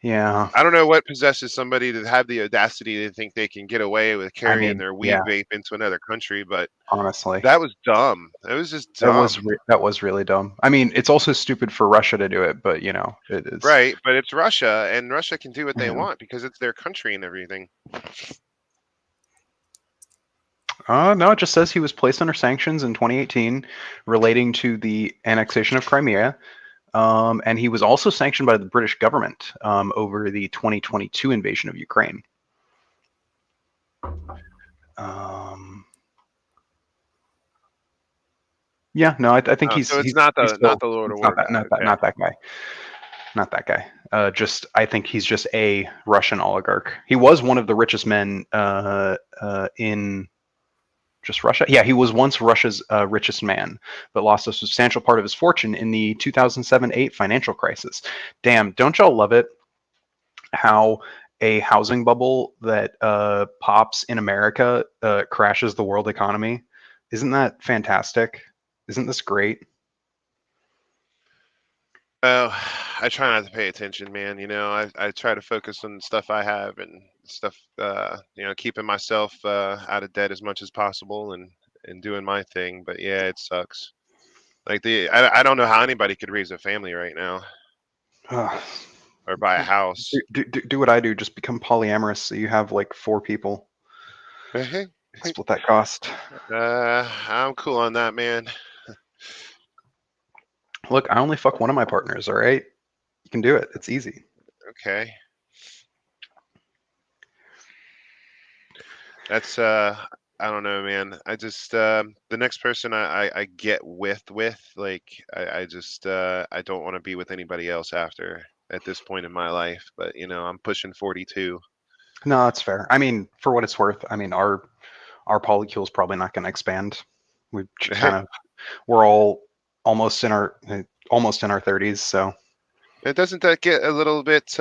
Yeah. I don't know what possesses somebody to have the audacity to think they can get away with carrying their weed vape into another country, but honestly, that was dumb. It was just dumb. That was really dumb. I mean, it's also stupid for Russia to do it, but it is. Right, but it's Russia, and Russia can do what they Yeah. want because it's their country and everything. No, it just says he was placed under sanctions in 2018 relating to the annexation of Crimea. And he was also sanctioned by the British government over the 2022 invasion of Ukraine. Yeah, no, I think he's. So it's he's not he's the still, Lord of War guy. Not that guy. Not that guy. I think he's just a Russian oligarch. He was one of the richest men in just Russia. Yeah, he was once Russia's richest man, but lost a substantial part of his fortune in the 2007-8 financial crisis. Damn, don't y'all love it? How a housing bubble that pops in America crashes the world economy. Isn't that fantastic? Isn't this great? Oh, I try not to pay attention, man. I try to focus on stuff I have and stuff, keeping myself out of debt as much as possible and doing my thing. But yeah, it sucks. I don't know how anybody could raise a family right now or buy a house. Do what I do. Just become polyamorous so you have like 4 people. Split that cost. I'm cool on that, man. Look, I only fuck one of my partners, all right? You can do it. It's easy. Okay. That's I don't know, man. I just the next person I get with like I just I don't want to be with anybody else after at this point in my life. But I'm pushing 42. No, that's fair. I mean, for what it's worth, I mean our polycule is probably not going to expand. We're all almost in our 30s, so. Doesn't that get a little bit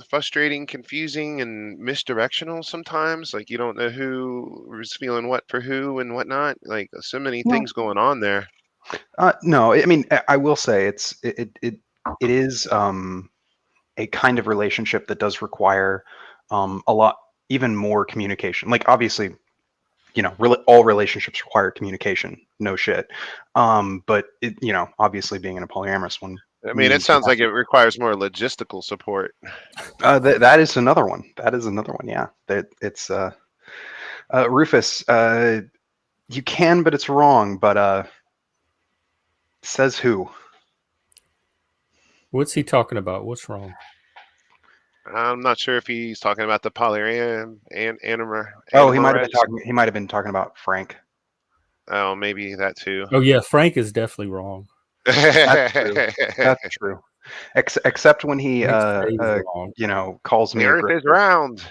frustrating, confusing, and misdirectional sometimes? Like you don't know who is feeling what for who and whatnot. Like so many things going on there. No, I mean I will say it is a kind of relationship that does require a lot even more communication. Like obviously really all relationships require communication. No shit. But it, obviously being in a polyamorous one. I mean, it sounds like it requires more logistical support. That is another one. That is another one. Yeah. It's Rufus. You can, but it's wrong. But says who? What's he talking about? What's wrong? I'm not sure if he's talking about the polyam and Oh, he might have been talking. He might have been talking about Frank. Oh, maybe that too. Oh yeah, Frank is definitely wrong. That's true. That's true. Except when he wrong. calls me the a Earth is grifter. round.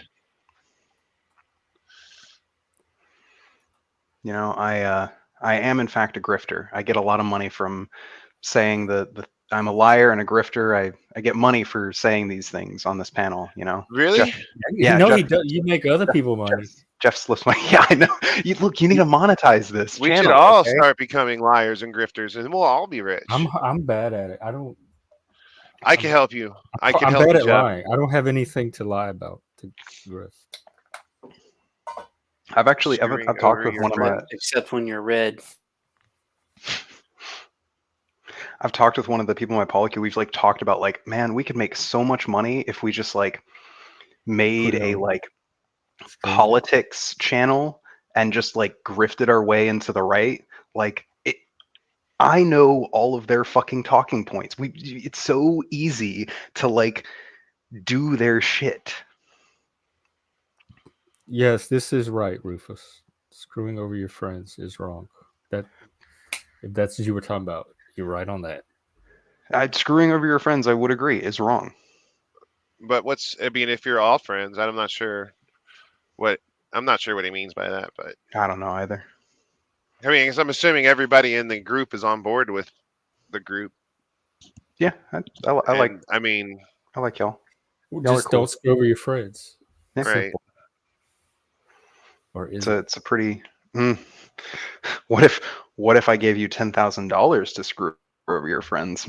I am in fact a grifter. I get a lot of money from saying the I'm a liar and a grifter. I get money for saying these things on this panel. Really? Jeff, Jeff, he does. You make other people money. Jeff slips my. Yeah, I know. You need to monetize this. We channel, should all okay? start becoming liars and grifters, and we'll all be rich. I'm bad at it. I can help you. I can I'm help bad you, at Jeff. lying. I don't have anything to lie about to grift. I've talked with one of my. Except when you're red. I've talked with one of the people in my polycule. We've talked about man, we could make so much money if we just made a politics channel and just grifted our way into the right. I know all of their fucking talking points. It's so easy to do their shit. Yes, this is right, Rufus. Screwing over your friends is wrong. If that's what you were talking about, you're right on that. Screwing over your friends, I would agree, is wrong. But if you're all friends, I'm not sure what he means by that, but I don't know either. I mean, 'cause I'm assuming everybody in the group is on board with the group. Yeah, I like. I mean, I like y'all. Just don't screw over your friends. Yeah. Right. Or is it's a pretty. What if I gave you $10,000 to screw over your friends?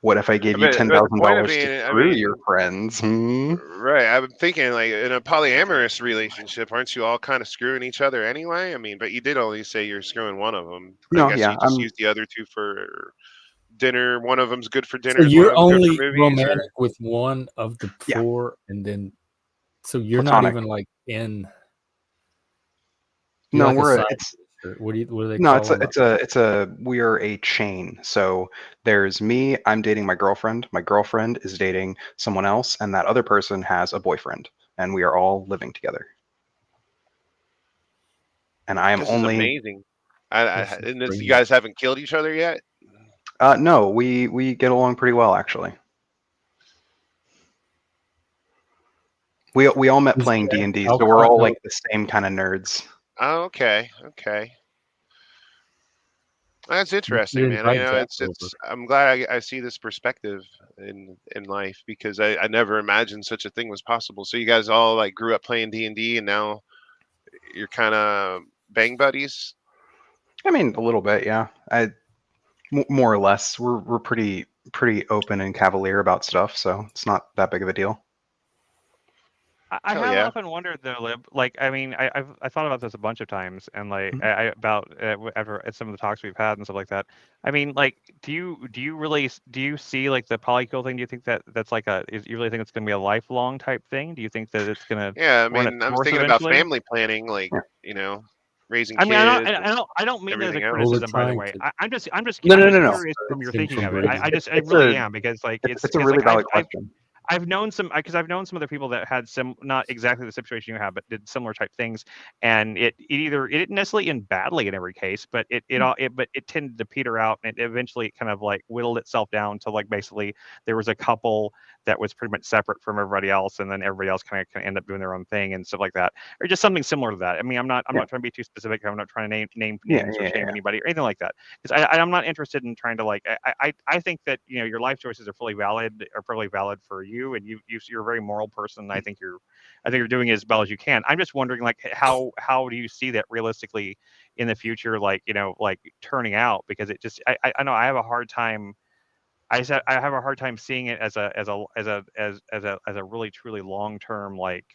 What if I gave you $10,000 to screw your friends? Right. I'm thinking in a polyamorous relationship, aren't you all kind of screwing each other anyway? I mean, but you did only say you're screwing one of them. No, I guess yeah, you just use the other two for dinner. One of them's good for dinner. So you're one of them's only good for movies, romantic with one of the four, and then so you're Platonic. not even in. No, what do they no, call we are a chain. So there's me, I'm dating my girlfriend is dating someone else, and that other person has a boyfriend, and we are all living together. And I am this only is amazing. You guys haven't killed each other yet? No, we get along pretty well actually. We all met playing D&D, so we're all the same kind of nerds. Oh, okay. That's interesting, man. I'm glad I see this perspective in life, because I never imagined such a thing was possible. So you guys all grew up playing D&D, and now you're kind of bang buddies? I mean, a little bit, yeah. More or less. We're pretty open and cavalier about stuff, so it's not that big of a deal. I have often wondered though, Lib. I thought about this a bunch of times, and about at some of the talks we've had and stuff like that. I mean, do you see the polycule thing? Do you think that's you really think it's going to be a lifelong type thing? Do you think that it's going to? Yeah, I mean, I'm thinking about family planning, raising kids. I don't mean that as a criticism, by the way. I'm just No. curious from your thinking of it. I really am, because it's a really valid question. I've known some other people that had not exactly the situation you have, but did similar type things, and it didn't necessarily end badly in every case, but it tended to peter out, and it eventually kind of whittled itself down to basically there was a couple that was pretty much separate from everybody else, and then everybody else kind of end up doing their own thing and stuff like that, or just something similar to that. I mean, I'm not trying to be too specific. I'm not trying to name names or shame anybody or anything like that, because I'm not interested in trying to I think that your life choices are fully valid for you, and you're a very moral person. I think you're doing as well as you can. I'm just wondering how do you see that realistically in the future, turning out, because it just I know I have a hard time I said I have a hard time seeing it as a really truly long term like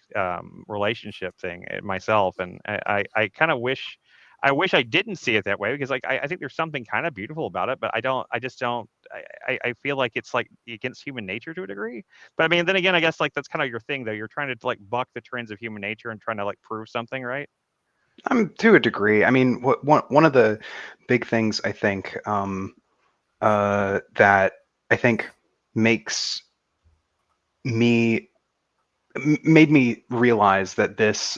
relationship thing myself, and I kind of wish I didn't see it that way, because like I think there's something kind of beautiful about it, but I just don't I feel like it's like against human nature to a degree. But I mean, then again, I guess like that's kind of your thing though. You're trying to like buck the trends of human nature and trying to like prove something, right? To a degree. I mean, one of the big things I think that I think makes me made me realize that this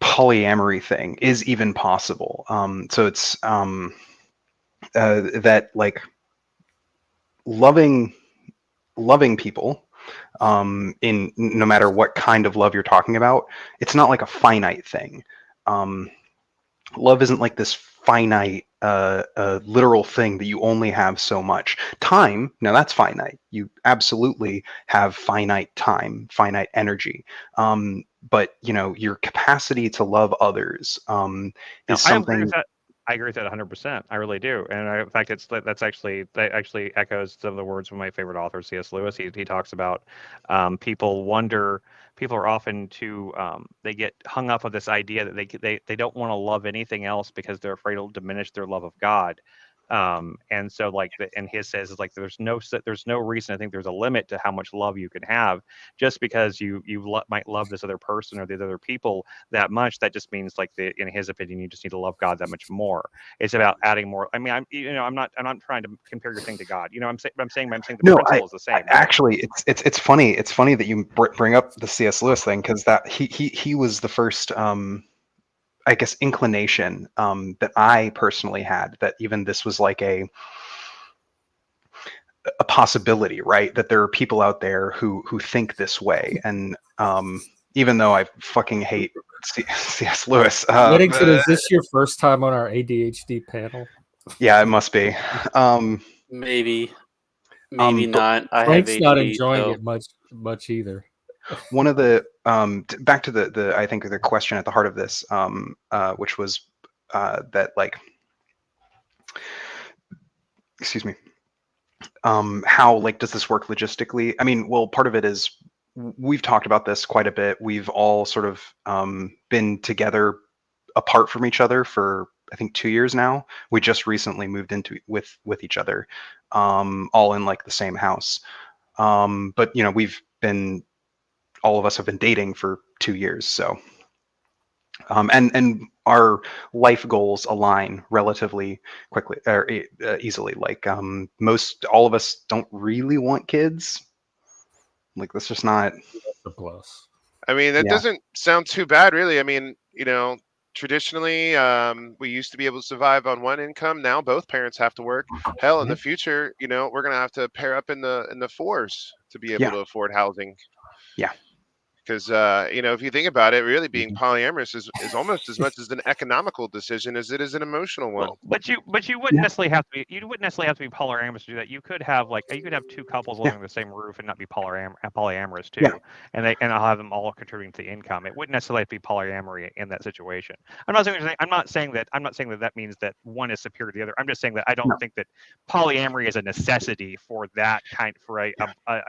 polyamory thing is even possible. So it's that like loving people in no matter what kind of love you're talking about, it's not like a finite thing. Love isn't like this finite literal thing that you only have so much time. Now that's finite. You absolutely have finite time, finite energy. But you know, your capacity to love others No, is something. I agree with that 100%. I really do, and in fact, that actually echoes some of the words from my favorite author, C.S. Lewis. He talks about people are often too they get hung up on this idea that they don't want to love anything else because they're afraid it'll diminish their love of God. And so like and his says is like there's no reason. I think there's a limit to how much love you can have. Just because you might love this other person or these other people that much, that just means like in his opinion, you just need to love God that much more. It's about adding more. I mean, I'm not trying to compare your thing to God. I'm saying the No, principle is the same. Right? Actually, it's funny. It's funny that you bring up the C.S. Lewis thing, because that he was the first I guess inclination that I personally had, that even this was like a possibility, right? That there are people out there who think this way, and even though I fucking hate C.S. Lewis, Whittington, is this your first time on our ADHD panel? yeah, it must be. Maybe but not. I have Frank's not ADD, enjoying so it much either. one of the back to the I think the question at the heart of this, which was that like, excuse me, how like does this work logistically? I mean, well, part of it is we've talked about this quite a bit. We've all sort of been together apart from each other for I think 2 years now. We just recently moved into with each other, all in like the same house. But you know, all of us have been dating for 2 years, so and our life goals align relatively quickly or easily. Like all of us don't really want kids. Like that's just not The plus. I mean, that Yeah. doesn't sound too bad, really. I mean, traditionally, we used to be able to survive on one income. Now both parents have to work. Hell, in the future, we're gonna have to pair up in the fours to be able Yeah. to afford housing. Yeah. Because if you think about it, really being polyamorous is almost as much as an economical decision as it is an emotional one. Well, but you wouldn't necessarily have to be polyamorous to do that. You could have two couples living under the same roof and not be polyamorous too, Yeah. and I'll have them all contributing to the income. It wouldn't necessarily have to be polyamory in that situation. I'm not saying that means that one is superior to the other. I'm just saying that I don't think that polyamory is a necessity for that kind for a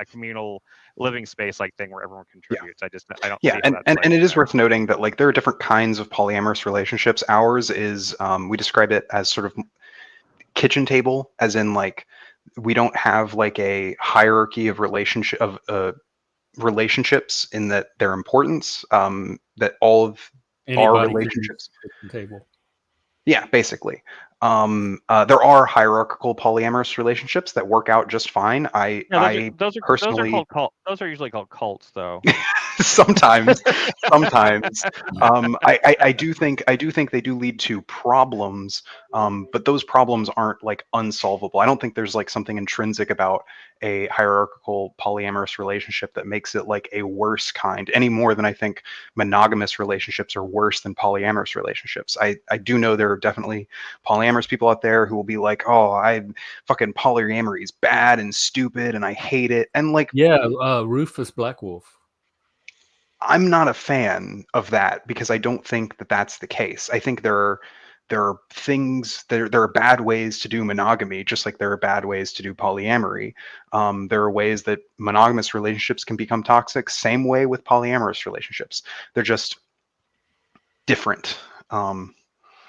communal living space like thing where everyone contributes. I don't see how and that's it is worth noting that like there are different kinds of polyamorous relationships. Ours is we describe it as sort of kitchen table, as in like we don't have like a hierarchy of relationships in that their importance, that all of our relationships table. Yeah, basically. There are hierarchical polyamorous relationships that work out just fine. Those are usually called cults, though. sometimes. I do think they do lead to problems, but those problems aren't like unsolvable. I don't think there's like something intrinsic about a hierarchical polyamorous relationship that makes it like a worse kind, any more than I think monogamous relationships are worse than polyamorous relationships. I do know there are definitely polyamorous people out there who will be like, oh, fucking polyamory is bad and stupid and I hate it. And like, Rufus Black Wolf. I'm not a fan of that because I don't think that that's the case. I think there are there are things, there are bad ways to do monogamy, just like there are bad ways to do polyamory. There are ways that monogamous relationships can become toxic, same way with polyamorous relationships. They're just different.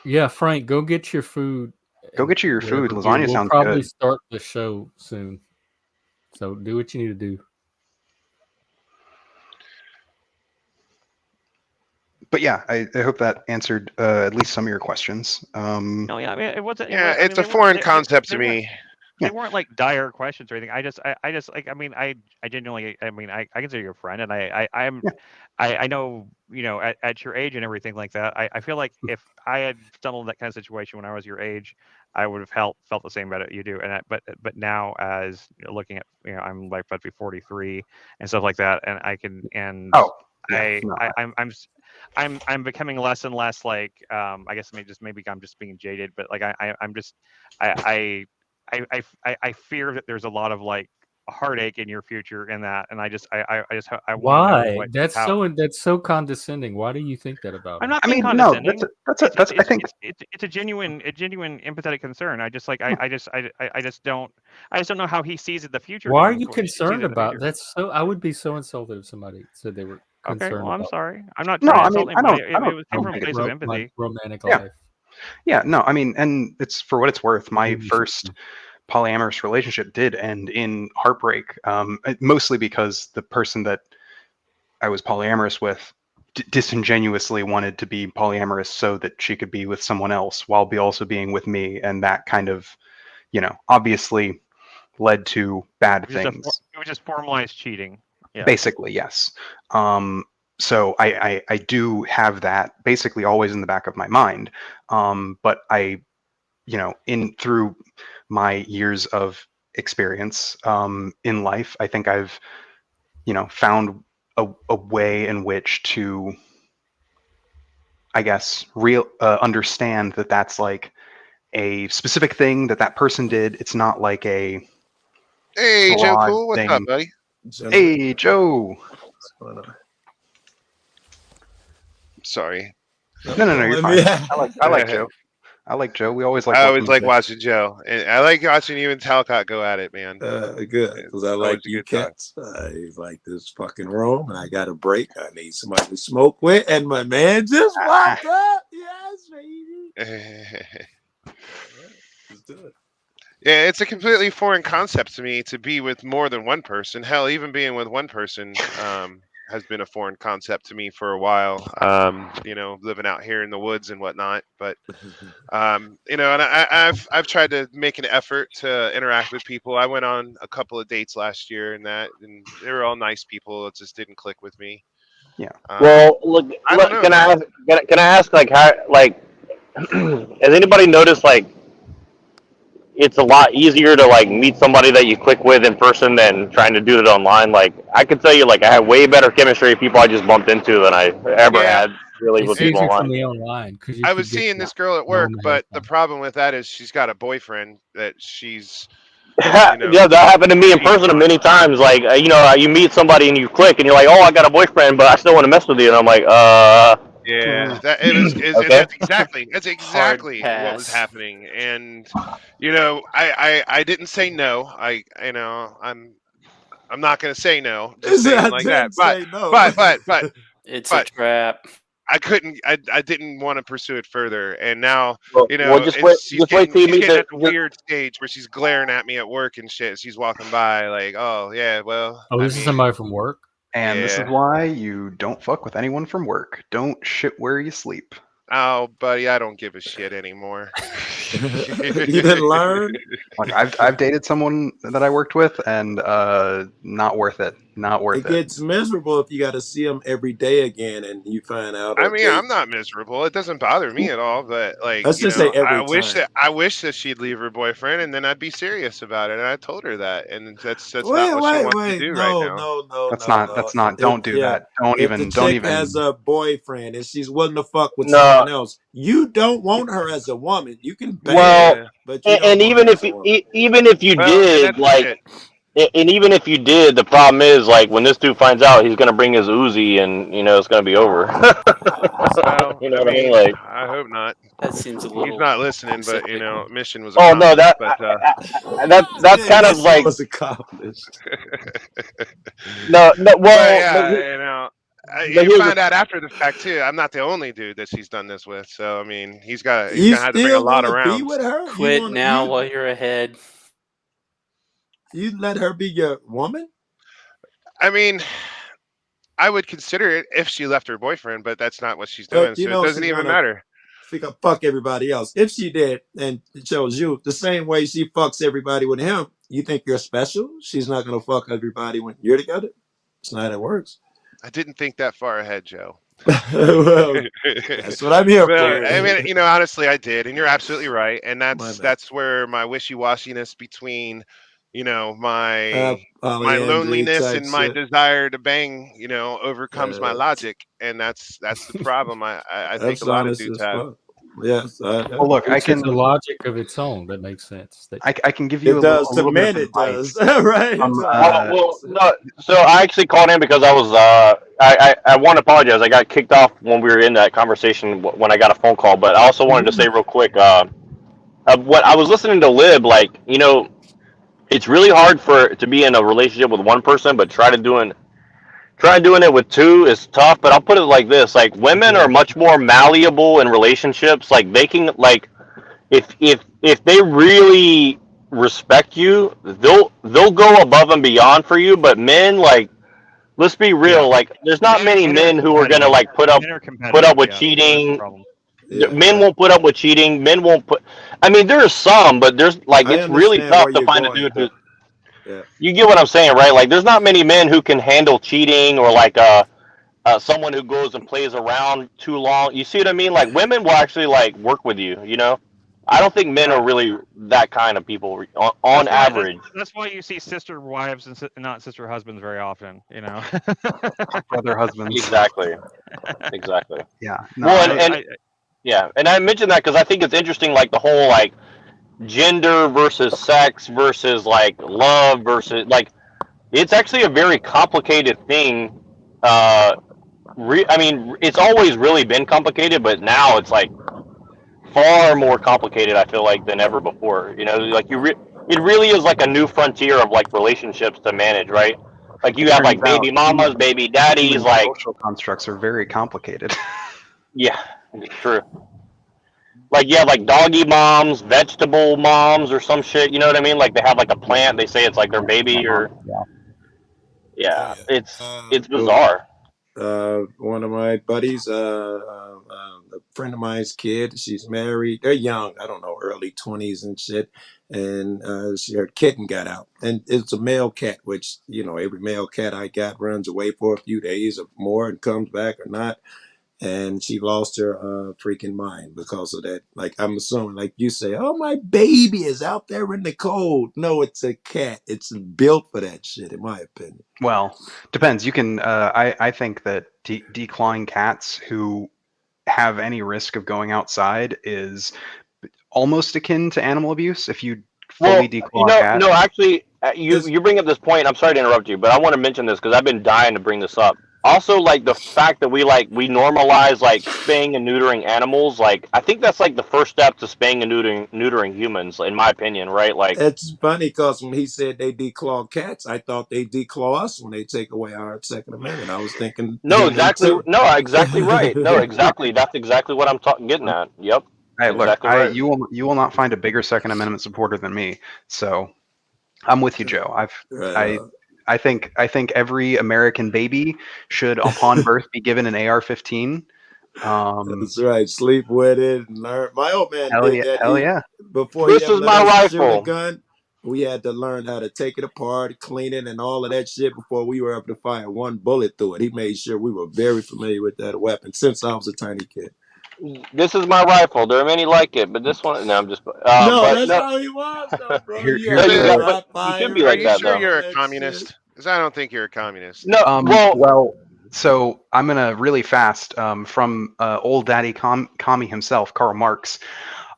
Yeah, Frank, go get your food. Go get you your food. Lasagna we'll sounds probably good. start the show soon. So do what you need to do. But yeah, I hope that answered at least some of your questions. No, yeah, I mean, it wasn't. Yeah, I mean, it's a they weren't- foreign they- concept they to weren't- me. They weren't like dire questions or anything. I just like. I mean, I genuinely. I mean, I consider you a friend, and I know, you know, at your age and everything like that. I feel like if I had stumbled in that kind of situation when I was your age, I would have felt the same about it you do. And but now, as you know, looking at, you know, I'm like about to be 43 and stuff like that, and I can and I'm becoming less and less like, I guess maybe I'm just being jaded, but like I'm just I fear that there's a lot of like heartache in your future in that, and I want to know Why? what, That's how. so condescending. Why do you think that about I'm him? not I being mean, no, condescending. that's I think It's a genuine empathetic concern. I just like I just don't know how he sees it the future. Why are going you forward. Sees it concerned in the about future. that's so? I would be so insulted if somebody said they were concerned. Okay, well, I'm about sorry. I'm not No, trying I to mean, insult anybody. I It was came from a place of my empathy. romantic Yeah. life. Yeah, no, I mean, and it's for what it's worth. My Maybe first polyamorous relationship did end in heartbreak, mostly because the person that I was polyamorous with disingenuously wanted to be polyamorous so that she could be with someone else while also being with me, and that kind of, you know, obviously led to bad things. It was just formalized cheating. Yeah. Basically, yes. So I do have that basically always in the back of my mind. But I, you know, through my years of experience in life, I think I've, you know, found a way in which to, I guess, understand that that's like a specific thing that person did. It's not like a Hey, Joe broad Cool, what's thing. up, buddy? Hey, Joe. What's going on? Sorry. No, you're fine. I like Joe. I like Joe. We always like. I always like watching Joe, and I like watching you and Talcott go at it, man. Good, because I It's like always a you good time. cats. I like this fucking room, and I got a break. I need somebody to smoke with, and my man just walked up. Yes, baby. Let's do it. Yeah, it's a completely foreign concept to me to be with more than one person. Hell, even being with one person has been a foreign concept to me for a while. You know, living out here in the woods and whatnot. But you know, and I've tried to make an effort to interact with people. I went on a couple of dates last year, and they were all nice people. It just didn't click with me. Yeah. Well, look, I don't know, can man. I ask, like, how, like, has anybody noticed, like, it's a lot easier to like meet somebody that you click with in person than trying to do it online? Like, I can tell you, like, I had way better chemistry with people I just bumped into than I ever had really with It's people easier for online. me online because I was seeing this girl at work, but the problem with that is she's got a boyfriend that she's. Yeah, that happened to me in person many times. Like, you know, you meet somebody and you click, and you're like, "Oh, I got a boyfriend, but I still want to mess with you." And I'm like, Yeah, that's exactly what was happening, and you know, I didn't say no. You know, I'm not gonna say no, just saying like that. But it's a trap. I couldn't. I didn't want to pursue it further, and now you know, well, just wait till you she's meet getting at the weird stage where she's glaring at me at work and shit. She's walking by like, "Oh yeah, well." Oh, this is somebody from work. And this is why you don't fuck with anyone from work. Don't shit where you sleep. Oh, buddy, I don't give a shit anymore. You didn't learn? Like, I've dated someone that I worked with, and not worth it. Not worth It gets miserable if you got to see them every day again, and you find out. I mean, I'm not miserable. It doesn't bother me at all. But like, Let's just say every time. I wish that she'd leave her boyfriend, and then I'd be serious about it. And I told her that, and that's not what she wants to do right now. No. That's not. Don't do that. Don't even. Has a boyfriend and she's willing to fuck with someone else. You don't want her as a woman. You can bang her, but you don't and want even her if as a woman. even if you did, like, And even if you did, the problem is like when this dude finds out, he's gonna bring his Uzi, and it's gonna be over. Well, You know I what I mean? mean, Like, I hope not. That seems a He's little not listening, but specific. mission was oh no, accomplished. But that's kind of Mission like was accomplished. no, but well, yeah, but you here's the find out after the fact too. I'm not the only dude that she's done this with. So I mean, he's You gonna have to bring a still lot want of to be rounds. with her? Quit now while you're ahead. You let her be your woman? I mean, I would consider it if she left her boyfriend, but that's not what she's But doing. So it doesn't even matter. she gonna fuck everybody else. If she did and chose you the same way she fucks everybody with him, you think you're special? She's not gonna fuck everybody when you're together. It's not how it works. I didn't think that far ahead, Joe. Well, that's what I'm here Well, for. I mean, honestly, I did, and you're absolutely right, and My bad. that's where my wishy-washiness between, my Polyandry loneliness type and my shit. desire to bang, overcomes my logic, and that's the problem. I think That's a lot of honest dudes as have. fuck. Yes. Well, look, It's a logic of its own that makes sense. I can give you It a does little to bit men. of It advice. does. Right. well, no. So I actually called in because I was I want to apologize. I got kicked off when we were in that conversation when I got a phone call. But I also wanted to say real quick. What I was listening to Lib, like it's really hard to be in a relationship with one person, but try doing it with two is tough. But I'll put it like this: like women are much more malleable in relationships. Like they can if they really respect you, they'll go above and beyond for you. But men, like, let's be real, like there's not many men who are gonna like put up Men are with competitive. Yeah, that's the cheating. problem. Men won't put up with cheating. Men won't put. I mean, there are some, but there's like I it's really understand tough where to you're find a going, dude who. Yeah. You get what I'm saying, right? Like, there's not many men who can handle cheating or like someone who goes and plays around too long. You see what I mean? Like women will actually like work with you. I don't think men are really that kind of people on average. That's why you see sister wives and not sister husbands very often. Brother husbands. Exactly. Yeah. No, Well, and I mentioned that because I think it's interesting, like the whole like gender versus sex versus like love versus like it's actually a very complicated thing. I mean, it's always really been complicated, but now it's like far more complicated. I feel like than ever before. Like it really is like a new frontier of like relationships to manage, right? Like you have like baby mamas, baby daddies, human like social constructs are very complicated. yeah, it's true. Like you have like doggy moms, vegetable moms, or some shit. You know what I mean? Like they have like a plant. They say it's like their baby, or yeah, it's bizarre. One of my buddies, a friend of mine's kid, she's married. They're young, I don't know, early 20s and shit. And her kitten got out. And it's a male cat, which, every male cat I got runs away for a few days or more and comes back or not. And she lost her freaking mind because of that. Like, I'm assuming, like you say, oh, my baby is out there in the cold. No, it's a cat. It's built for that shit, in my opinion. Well, depends. You can. I think that declawing cats who have any risk of going outside is almost akin to animal abuse. If you fully declaw a cat. No, actually, you bring up this point. I'm sorry to interrupt you, but I want to mention this because I've been dying to bring this up. Also, like the fact that we normalize like spaying and neutering animals, like I think that's like the first step to spaying and neutering humans, in my opinion, right? Like it's funny because when he said they declaw cats, I thought they declaw us when they take away our Second Amendment. I was thinking exactly right. No, exactly. That's exactly what I'm getting at. Yep. Hey, exactly look, right. you will not find a bigger Second Amendment supporter than me. So I'm with you, Joe. I think every American baby should, upon birth, be given an AR-15. That's right. Sleep with it and learn. My old man did that. Hell yeah! Before this he ever is let my us shoot a rifle. gun, we had to learn how to take it apart, clean it, and all of that shit before we were able to fire one bullet through it. He made sure we were very familiar with that weapon since I was a tiny kid. This is my rifle. There are many like it, but this one. No, I'm just. No, that's how he was, though, bro. Are you should be like you that, sure though. you're a communist? Because I don't think you're a communist. No, well, so I'm gonna really fast from old daddy commie himself, Karl Marx.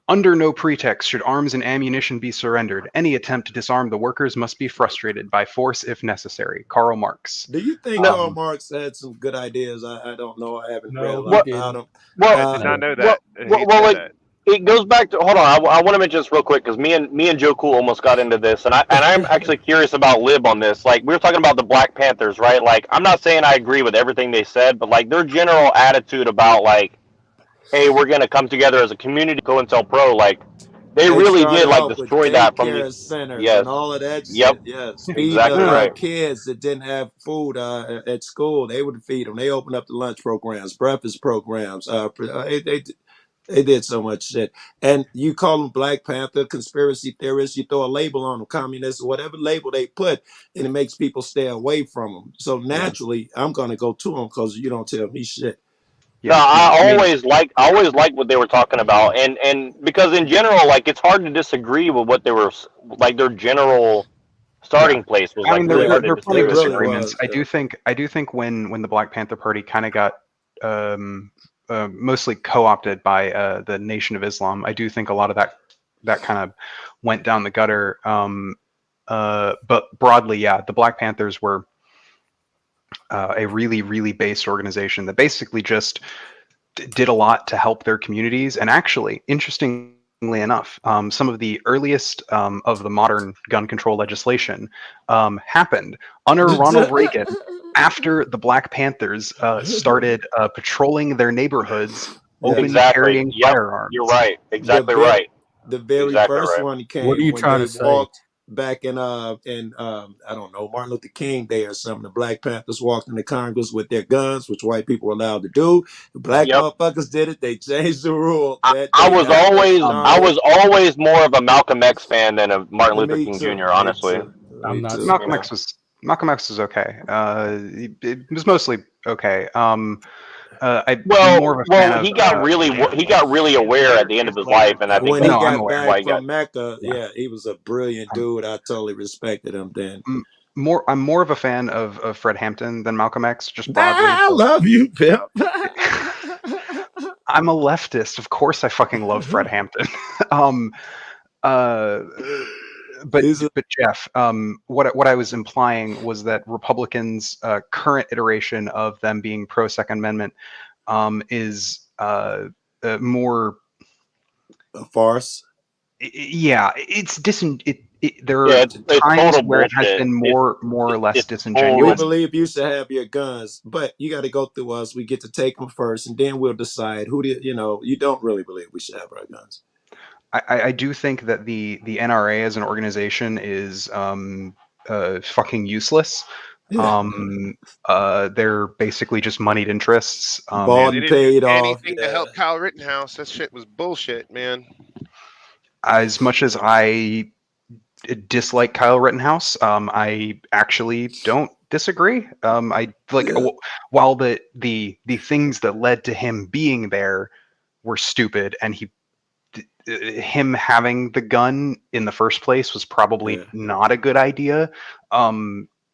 Under no pretext should arms and ammunition be surrendered. Any attempt to disarm the workers must be frustrated by force if necessary. Karl Marx. Do you think Karl Marx had some good ideas? I don't know. I haven't read a lot about him. I did not know that. It goes back to, hold on, I want to mention this real quick because me and Joe Cool almost got into this, and I'm actually curious about Lib on this. Like, we were talking about the Black Panthers, right? Like, I'm not saying I agree with everything they said, but like their general attitude about like, hey, we're gonna come together as a community, COINTELPRO, like they really did like destroy that from the centers yes, and all of that yep, shit. Yes, feed exactly right. kids that didn't have food at school. They would feed them. They opened up the lunch programs, breakfast programs. They did so much shit. And you call them Black Panther, conspiracy theorists, you throw a label on them, communists, whatever label they put, and it makes people stay away from them. So naturally, I'm going to go to them because you don't tell me shit. No, I always like what they were talking about, and because in general, like it's hard to disagree with what they were like. Their general starting place was like. I mean, really hard there are to plenty of disagree with. disagreements. I do think when the Black Panther Party kind of got mostly co-opted by the Nation of Islam, I do think a lot of that kind of went down the gutter. But broadly, yeah, the Black Panthers were a really, really base organization that basically just did a lot to help their communities. And actually, interestingly enough, some of the earliest of the modern gun control legislation happened under Ronald Reagan after the Black Panthers started patrolling their neighborhoods, open carrying firearms. You're right. Exactly right. The very first one came What are you when trying they to say? walked back in I don't know, Martin Luther King Day or something. The Black Panthers walked into Congress with their guns, which white people were allowed to do. The black motherfuckers did it. They changed the rule. I was always more of a Malcolm X fan than a Martin Luther King Jr. Honestly, I'm not. Malcolm X was okay. It was mostly okay. He got really aware at the end of his life, and I think when he got back from Mecca, he was a brilliant dude. I totally respected him then. I'm more of a fan of Fred Hampton than Malcolm X, just broadly. I love you, Pimp. I'm a leftist. Of course I fucking love Fred Hampton. But Jeff, what I was implying was that Republicans' current iteration of them being pro Second Amendment is more a farce. Yeah, it's there are times where it has been more or less disingenuous. We believe you should have your guns, but you got to go through us. We get to take them first, and then we'll decide who you don't really believe we should have our guns. I do think that the NRA as an organization is fucking useless. They're basically just moneyed interests. Bought and paid off. Anything to help Kyle Rittenhouse. That shit was bullshit, man. As much as I dislike Kyle Rittenhouse, I actually don't disagree. While the things that led to him being there were stupid, and him having the gun in the first place was probably not a good idea.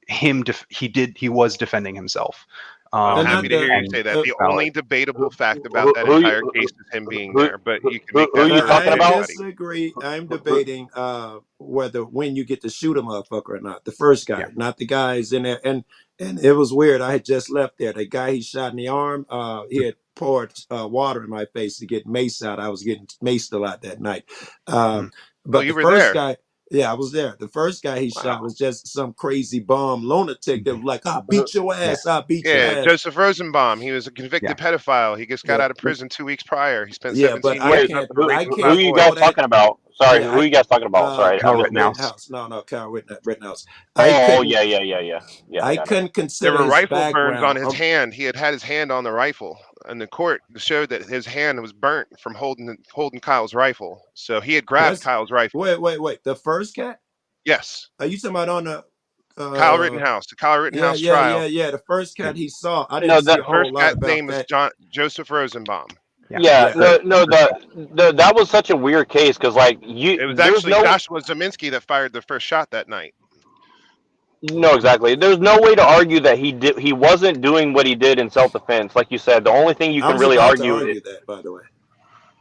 He was defending himself. I'm happy to hear you say that. The only debatable fact about that entire case is him being there, but you can make that. Who are you talking about? I disagree. I'm debating when you get to shoot a motherfucker or not. The first guy, not the guys in there. And it was weird. I had just left there. The guy he shot in the arm, he had poured water in my face to get mace out. I was getting maced a lot that night. But you the were first there. guy. Yeah, I was there. The first guy he shot was just some crazy bum lunatic that was like, "I'll beat your ass. I'll beat your ass." Joseph Rosenbaum. He was a convicted pedophile. He just got out of prison 2 weeks prior. He spent 17 years. Who are you guys talking about? Sorry, who are you guys talking about? Sorry, Kyle Rittenhouse. No, Kyle Rittenhouse. Yeah. I couldn't consider. There were rifle background. burns on his hand. He had his hand on the rifle, and the court showed that his hand was burnt from holding Kyle's rifle. So he had grabbed Kyle's rifle. Wait. The first cat? Yes. Are you talking about on the Kyle Rittenhouse? The Kyle Rittenhouse trial. Yeah. The first cat he saw. I didn't see a whole lot cat's about name that. was Joseph Rosenbaum. That was such a weird case because it was actually Joshua Zeminski that fired the first shot that night. No, exactly. There's no way to argue that he wasn't doing what he did in self-defense. Like you said, the only thing you can really argue that, by the way.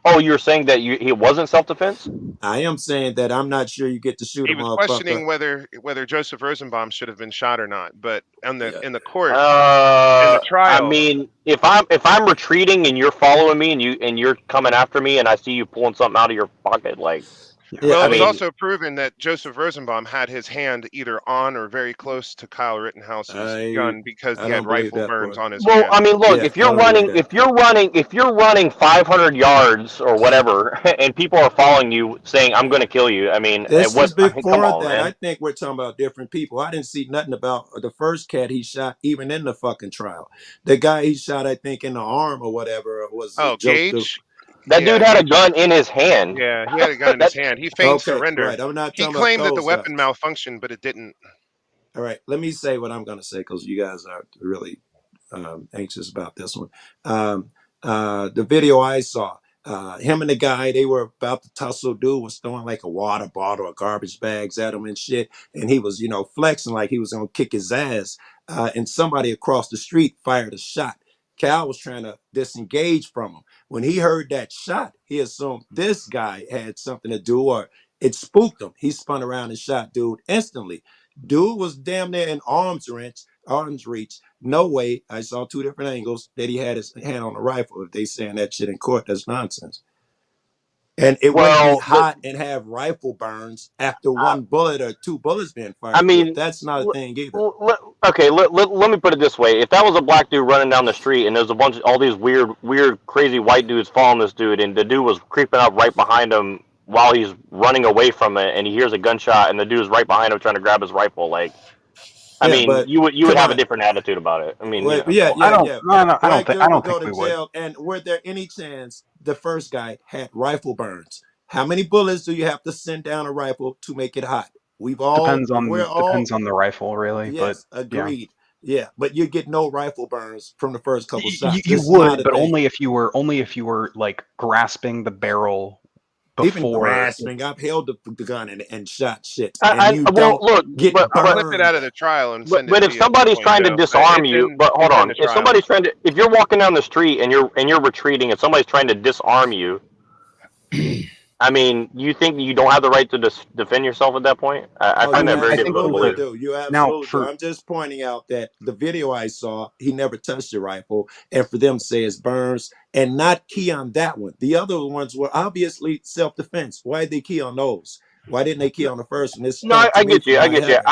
Oh, you're saying that it wasn't self-defense? I am saying that I'm not sure you get to shoot He a was motherfucker. questioning whether Joseph Rosenbaum should have been shot or not. But in the court, in I the trial, mean, if I'm retreating and you're following me and you're coming after me and I see you pulling something out of your pocket, like, Yeah, well, I it was mean, also proven that Joseph Rosenbaum had his hand either on or very close to Kyle Rittenhouse's gun because I he don't had believe rifle that burns part. on his well, hand. I mean, look, Yeah, if I you're don't believe running, that. if you're running 500 yards or whatever, and people are following you saying, "I'm going to kill you," I mean, This is I mean, come before on, that. I man. think we're talking about different people. I didn't see nothing about the first cat he shot, even in the fucking trial. The guy he shot, I think, in the arm or whatever, was Oh, Joseph. Gage. That dude Yeah, had a Gage. gun in his hand. Yeah, he had a gun in his hand. He feigned Okay, surrender. right. I'm not He talking about claimed that the those weapon guys. malfunctioned, but it didn't. All right, let me say what I'm going to say because you guys are really anxious about this one. The video I saw, him and the guy, they were about to tussle. Dude was throwing like a water bottle or garbage bags at him and shit. And he was, flexing like he was going to kick his ass. And somebody across the street fired a shot. Cal was trying to disengage from him. When he heard that shot, he assumed this guy had something to do or it spooked him. He spun around and shot dude instantly. Dude was damn near in arm's reach. No way. I saw two different angles that he had his hand on the rifle. If they saying that shit in court, that's nonsense. And it wouldn't be Well, hot and have rifle burns after one bullet or two bullets being fired. I mean, That's not a thing either. okay, let me put it this way: if that was a black dude running down the street and there's a bunch of all these weird, crazy white dudes following this dude, and the dude was creeping up right behind him while he's running away from it, and he hears a gunshot, and the dude is right behind him trying to grab his rifle, like, I Yeah, mean, but you would come have a on. different attitude about it. I mean, Wait, you know, yeah. I Black dude would go think to we would. jail. And were there any chance the first guy had rifle burns? How many bullets do you have to send down a rifle to make it hot? Depends on the rifle, really. But Yes, yeah, agreed. Yeah, but you get no rifle burns from the first couple shots. you It's not would, a but thing. only if you were like grasping the barrel Even before. grasping, I've held the gun and shot shit, and you well, don't look, get but I'll clip it out burned. of the trial and send it but to if you at some somebody's point, trying to Joe. disarm you, but hold it's in on, the if trial. somebody's if you're walking down the street and you're retreating and somebody's trying to disarm you, I mean, you think you don't have the right to defend yourself at that point? I Oh, find you that very I think difficult to we absolutely believe. would. do. You Now, absolutely do. for I'm just pointing out that the video I saw, he never touched the rifle, and for them to say it's burns and not key on that one. The other ones were obviously self-defense. Why did they key on those? Why didn't they key on the first one? It's No, stunk to I me get you. from I high get you. heaven.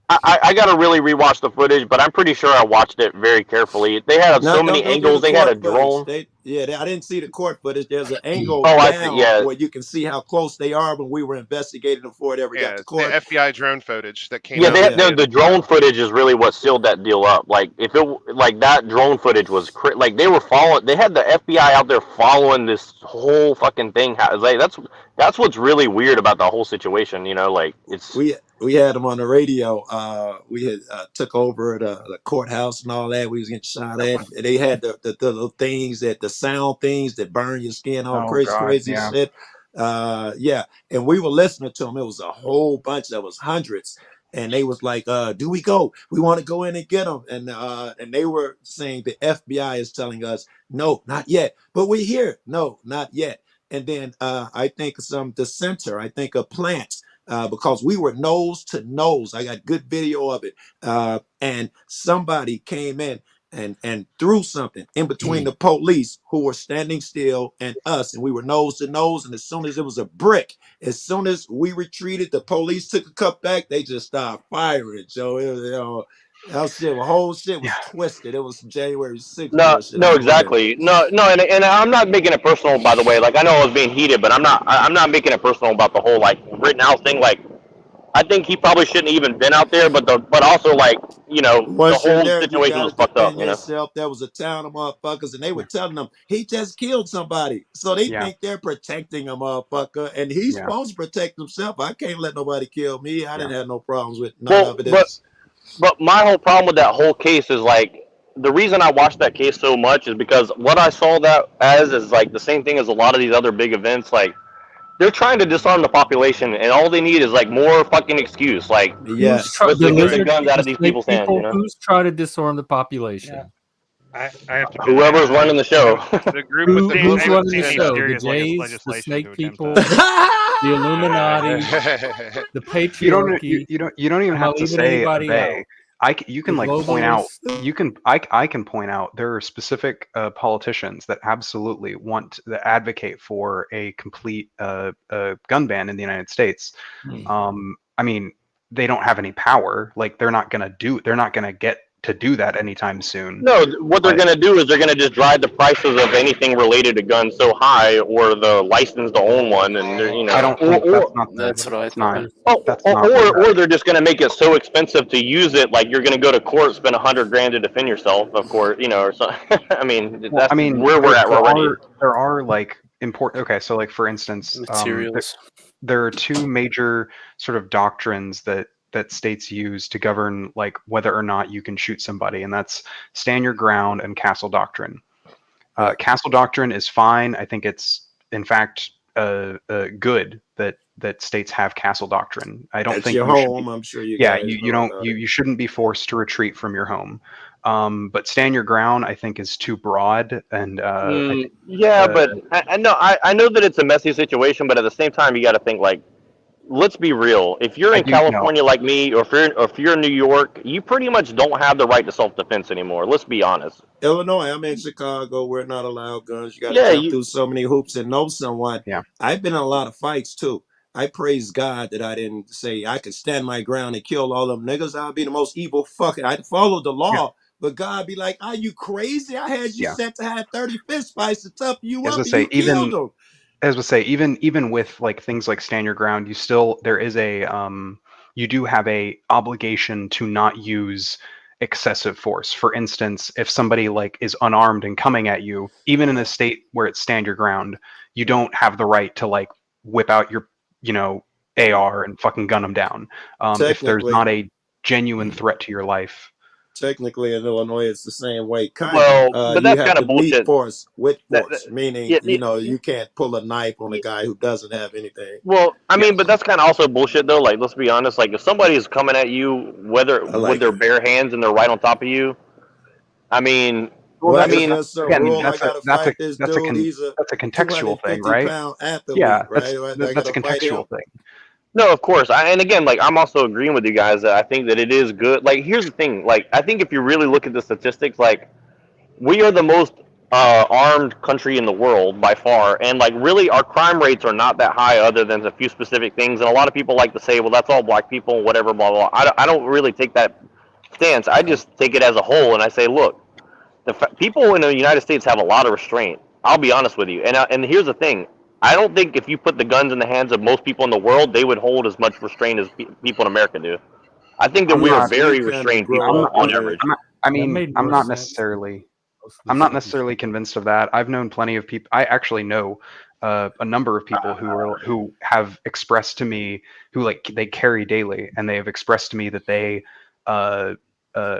I got to really rewatch the footage, but I'm pretty sure I watched it very carefully. They had No, so many don't go through angles. the They had a court footage. drone. I didn't see the court footage. There's an angle Oh, I see. down Yeah, where you can see how close they are when we were investigating before it ever got Yeah, to it's the court. FBI drone footage that came yeah. out They the had Yeah. day of the the drone trial. footage is really what sealed that deal up. Like if it like that drone footage was like they were following. They had the FBI out there following this whole fucking thing. Like that's what's really weird about the whole situation. You know, like it's We had them on the radio. We had took over the courthouse and all that. We was getting shot at. They had the little things the sound things that burn your skin, all oh god, crazy yeah. shit. Yeah, and we were listening to them. It was a whole bunch. There was hundreds, and they was like, "Do we go? We want to go in and get them." And they were saying the FBI is telling us, "No, not yet." But we're here. No, not yet. And then I think some dissenter. I think a plant because we were nose to nose. I got good video of it. And somebody came in and threw something in between the police who were standing still and us, and we were nose to nose. And as soon as it was a brick, as soon as we retreated, the police took a cut back. They just started firing, Joe. It was, that shit, the whole shit was twisted. It was some January 6th bullshit. I no, know that. exactly. No, and I'm not making it personal. By the way, like I know I was being heated, but I'm not making it personal about the whole like Rittenhouse thing. Like I think he probably shouldn't even been out there, but also like the Once you're whole there, you situation got was to fucked up. defend yourself. There was a town of motherfuckers, and they were telling them he just killed somebody, so they Yeah. think they're protecting a motherfucker, and he's Yeah. supposed to protect himself. I can't let nobody kill me. I didn't have no problems with none Well, of it. but my whole problem with that whole case is like the reason I watched that case so much is because what I saw that as is like the same thing as a lot of these other big events. Like they're trying to disarm the population, and all they need is like more fucking excuse. Like Yes, let's The get the lizard guns out of these snake people's hands. people, who's trying to disarm the population? I have to. Whoever's running the show. The group with the Who's global running the agenda. show? The serious Jays, the legislation snake to attempt people, that. the Illuminati, the patriarchy. You don't even Am I have to leaving say anybody they. out? You can The like point out. globalists. I can point out there are specific politicians that absolutely that advocate for a complete gun ban in the United States. I mean, they don't have any power. Like they're not gonna get to do that anytime soon. No, what they're going to do is they're going to just drive the prices of anything related to guns so high, or the license to own one, and you know. I don't think that's what I thought. Or they're just going to make it so expensive to use it, like you're going to go to court, spend $100,000 to defend yourself, of course, you know, or something. I mean, that's where we're at already. There are like important. Okay, so like for instance, Materials. there are two major sort of doctrines that states use to govern like whether or not you can shoot somebody, and that's stand your ground and castle doctrine. Castle doctrine is fine. I think it's in fact good that states have castle doctrine. I don't That's think your you should home. be- I'm sure you. yeah, guys you know don't about you it. shouldn't be forced to retreat from your home. But stand your ground, I think, is too broad, and I think, Yeah, but I know that it's a messy situation, but at the same time, you got to think like, let's be real. If you're in California like me, or if you're in New York, you pretty much don't have the right to self-defense anymore. Let's be honest. Illinois, I'm in Chicago. We're not allowed guns. You got to Yeah, jump through so many hoops and know someone. Yeah. I've been in a lot of fights too. I praise God that I didn't say I could stand my ground and kill all them niggas. I'd be the most evil fucking. I'd follow the law, but God be like, "Are you crazy? I had you Yeah. set to have 30 fist fights to tough you as up, I and say, you killed them." even with like things like stand your ground, there is a you do have a obligation to not use excessive force. For instance, if somebody like is unarmed and coming at you, even in a state where it's stand your ground, you don't have the right to like whip out your AR and fucking gun them down. If there's Technically. not a genuine threat to your life. Technically, in Illinois, it's the same way. Well, but you that's have kind to of bullshit. meet force with That- force, meaning yeah, you can't pull a knife on a guy who doesn't have anything. Well, I mean, but that's kind of also bullshit, though. Like, let's be honest. Like, if somebody is coming at you, whether I like with their bare hands and they're right on top of you, I mean, Well, I mean, that's a again, rule. that's I a- gotta that's a- fight this that's a dude. con- He's a that's a contextual thing, 250 right? pound athlete, Yeah, right? that's a gotta fight him. contextual thing. no, of course. And again, like, I'm also agreeing with you guys that I think that it is good. Like, here's the thing. Like, I think if you really look at the statistics, like, we are the most armed country in the world by far, and like, really, our crime rates are not that high, other than a few specific things. And a lot of people like to say, "Well, that's all black people, whatever, blah blah." I don't really take that stance. I just take it as a whole, and I say, look, people in the United States have a lot of restraint. I'll be honest with you, and here's the thing. I don't think if you put the guns in the hands of most people in the world, they would hold as much restraint as people in America do. I think that we are very restrained people on average. I'm not necessarily convinced of that. I've known plenty of people. I actually know a number of people who have expressed to me, who they carry daily, and they have expressed to me that they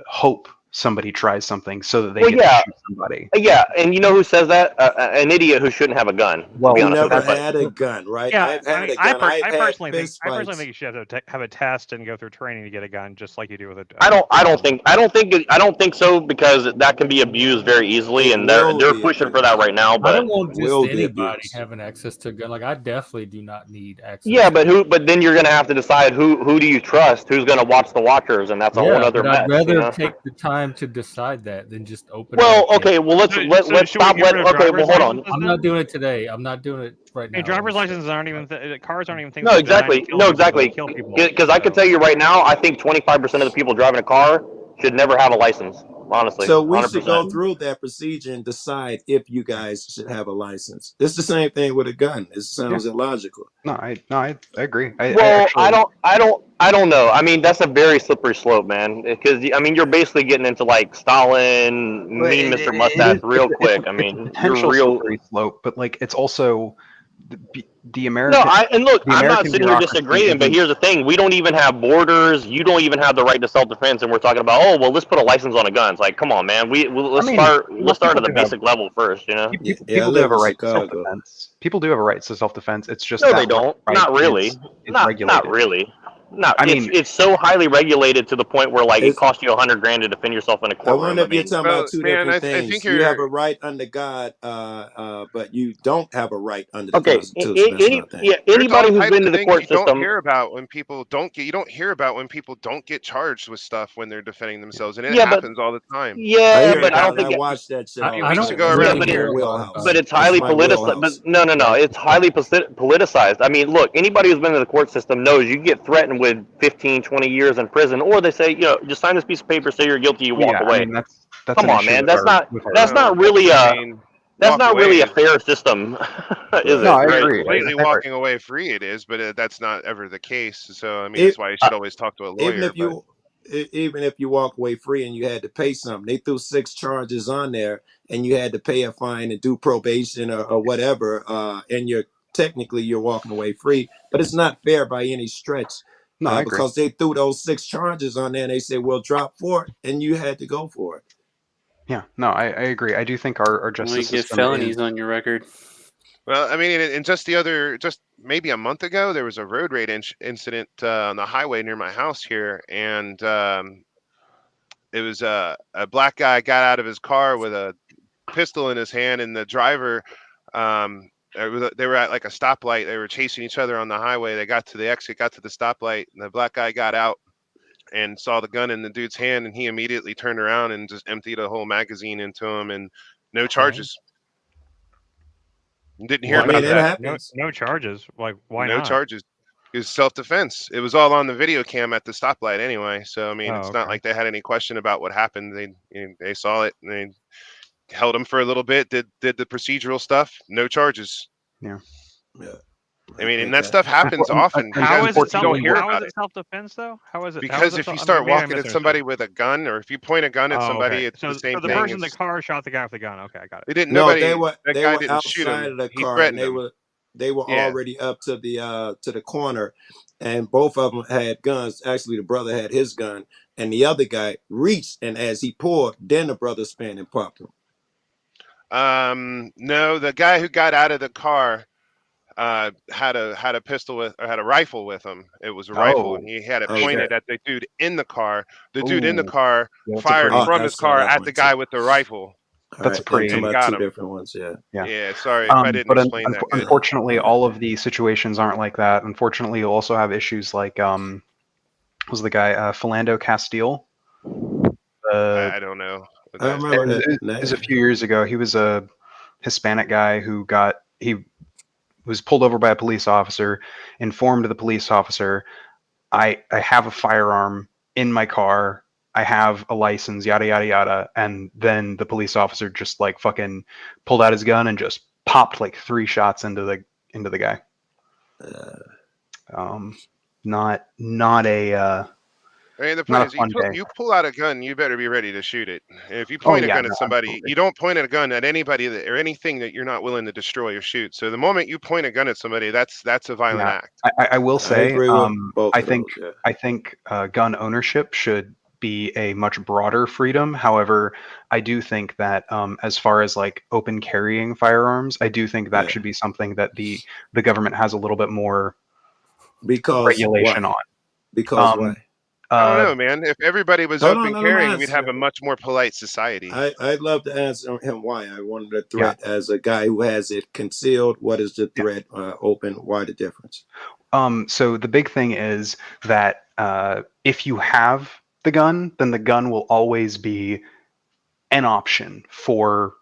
hope somebody tries something so that they get to shoot somebody. Yeah, and you know who says that? An idiot who shouldn't have a gun. Well, to be You honest with never you. had a gun, right? Yeah, I've had a I gun. I've had personally think fist fights. you should have a test and go through training to get a gun, just like you do with a. I don't think so, because that can be abused very easily, and they're pushing for that right now. I But don't want will just be anybody abused. having access to a gun. Like, I definitely do not need access. yeah, but then you're gonna have to decide who do you trust, who's gonna watch the watchers, and that's a whole other but mess. I'd rather you know? take the time to decide that than just open. Well, it up. okay, well let's So let's should we stop. get rid of Okay, well driver's hold on. licenses I'm then? not doing it today. I'm not doing it right now. I mean, driver's licenses aren't even cars aren't even things. No, that design exactly. to kill No, people, exactly. they kill people. Because I can tell you right now, I think 25% of the people driving a car should never have a license. Honestly, So we should go 100%. through that procedure and decide if you guys should have a license. It's the same thing with a gun. It sounds illogical. No, I agree. Well, I don't know. I mean, that's a very slippery slope, man. Because I mean, you're basically getting into like Stalin, mean Mr. Mustache, real quick. I mean, you're potential real. slippery slope, but like it's also the American. No, and look, the I'm not American sitting here bureaucracy disagreeing, but isn't- here's the thing: we don't even have borders. You don't even have the right to self-defense, and we're talking about, oh, well, let's put a license on a gun. It's like, come on, man. Let's start at the basic level first, you know? People I do live have a in right to Chicago. self-defense. People do have a right to self-defense. It's just No, that they don't. right Not really. is Not regulated. really. No, I mean, it's so highly regulated to the point where like it It's, costs you $100,000 to defend yourself in a I courtroom. wonder I if you're mean, talking Well, about two man, different I think things. You have you're a right under God, but you don't have a right under the okay, Constitution. That's what I think. there's all anybody who's types been of to the things court you don't system, hear about when people don't get. You don't hear about when people don't get charged with stuff when they're defending themselves, and it yeah, but happens all the time. I yeah, hear but I don't about it. I think watch that shit all few the weeks don't time. ago, That's yeah, really like around but my hear it, a lot wheelhouse. but about it's That's highly my politicized. But wheelhouse. no, right. it's highly politicized. I mean, look, anybody who's been to the court system knows you get threatened with 15, 20 years in prison, or they say, just sign this piece of paper, say you're guilty, you well, walk yeah, I away. mean that's Come an on, issue man, with our that's not really I a mean, that's walk not away really a is fair system, is Right. No, it? I Right? agree. completely walking away free. It is, but that's not ever the case. So I mean, It, that's why you should always talk to a even lawyer. if But you even if you walk away free and you had to pay something, they threw 6 charges on there, and you had to pay a fine and do probation or whatever, and you're walking away free. But it's not fair by any stretch, No, I agree. because they threw those 6 charges on there, and they said, "Well, drop 4," and you had to go for it. Yeah, no, I agree. I do think our Well, you justice get system felonies is. on your record. well, I mean, and just just maybe a month ago, there was a road rage incident on the highway near my house here, and it was a black guy got out of his car with a pistol in his hand, and the driver, they were at like a stoplight. They were chasing each other on the highway. They got to the exit, got to the stoplight, and the black guy got out and saw the gun in the dude's hand, and he immediately turned around and just emptied a whole magazine into him, and no charges. Didn't hear I mean, about it that. happens. No charges. Like, why No not? charges. It was self-defense. It was all on the video cam at the stoplight anyway. So I mean, Oh, it's not okay. like they had any question about what happened. They saw it and they held him for a little bit. Did the procedural stuff. No charges. Yeah. Yeah. I mean, and think that that. stuff happens often. How is it You don't hear how is about it it self-defense though? How is it? How is because it? if you I start mean, maybe I walking at misunderstood. somebody with a gun, or if you point a gun at Oh, somebody, okay. it's So the same the thing. person in the car shot the guy with the gun. Okay, I got it. They didn't. No, Nobody. they That guy were didn't shoot outside him. of the He car, and threatened him. they were Yeah. already up to the corner, and both of them had guns. Actually, the brother had his gun, and the other guy reached, and as he pulled, then the brother spun and popped him. No, the guy who got out of the car had a pistol had a rifle with him. It was a rifle, and Oh, he had it Oh, shit. pointed at the dude in the car. The dude in the Ooh, car that's a fired pretty. from his that's car another at one the too. guy with the rifle All That's a right, then pretty. talking and about got 2 him. different ones. Yeah. Yeah. Yeah, sorry if I didn't But explain that good. unfortunately, all of these situations aren't like that. Unfortunately, you'll also have issues like was the guy Philando Castile? I don't know what I that's remember about. that It was a name. few years ago. He was a Hispanic guy he was pulled over by a police officer, informed the police officer, I have a firearm in my car. I have a license, yada yada yada. And then the police officer just like fucking pulled out his gun and just popped like 3 shots into the guy. Not a I mean, the not point a is, fun day. you pull out a gun, you better be ready to shoot it. If you Oh point a yeah, gun no, at somebody, absolutely. you don't point a gun at anybody or anything that you're not willing to destroy or shoot. So the moment you point a gun at somebody, that's a violent Yeah, act. I will I say, agree with both I of think those. Yeah. I think gun ownership should be a much broader freedom. However, I do think that as far as like open carrying firearms, I do think that Yeah. should be something that the government has a little bit more Because regulation why? on. Because Um, why? I don't uh, know, man. If everybody was Hold on, open let him carrying, we'd have answer. a much more polite society. I'd love to answer him why. I wanted a yeah. threat as a guy who has it concealed. What is the threat? Open? Why the difference? So the big thing is that if you have the gun, then the gun will always be an option for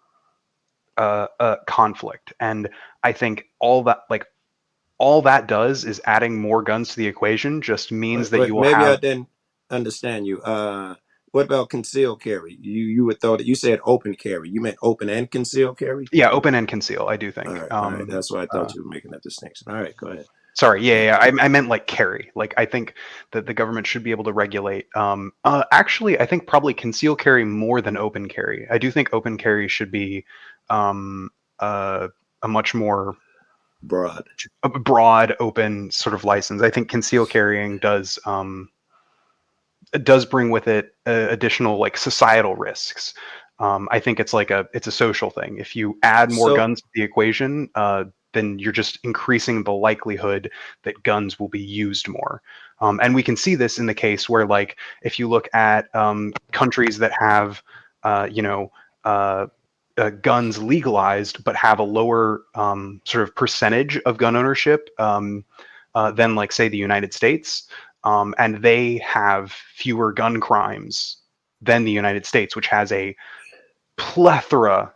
a conflict. And I think all that does is adding more guns to the equation just means that you will Maybe I have. didn't understand you. What about concealed carry? You would thought you said open carry. You meant open and concealed carry? Yeah, open and conceal, I do think. All right. That's why I thought you were making that distinction. All right, go ahead. Sorry, yeah. I meant like carry. Like I think that the government should be able to regulate. Actually, I think probably conceal carry more than open carry. I do think open carry should be a much more broad, open sort of license. I think conceal carrying does bring with it additional like societal risks. I think it's a social thing. If you add more guns to the equation, then you're just increasing the likelihood that guns will be used more. And we can see this in the case where, like, if you look at countries that have, guns legalized but have a lower sort of percentage of gun ownership than, like, say, the United States, and they have fewer gun crimes than the United States, which has a plethora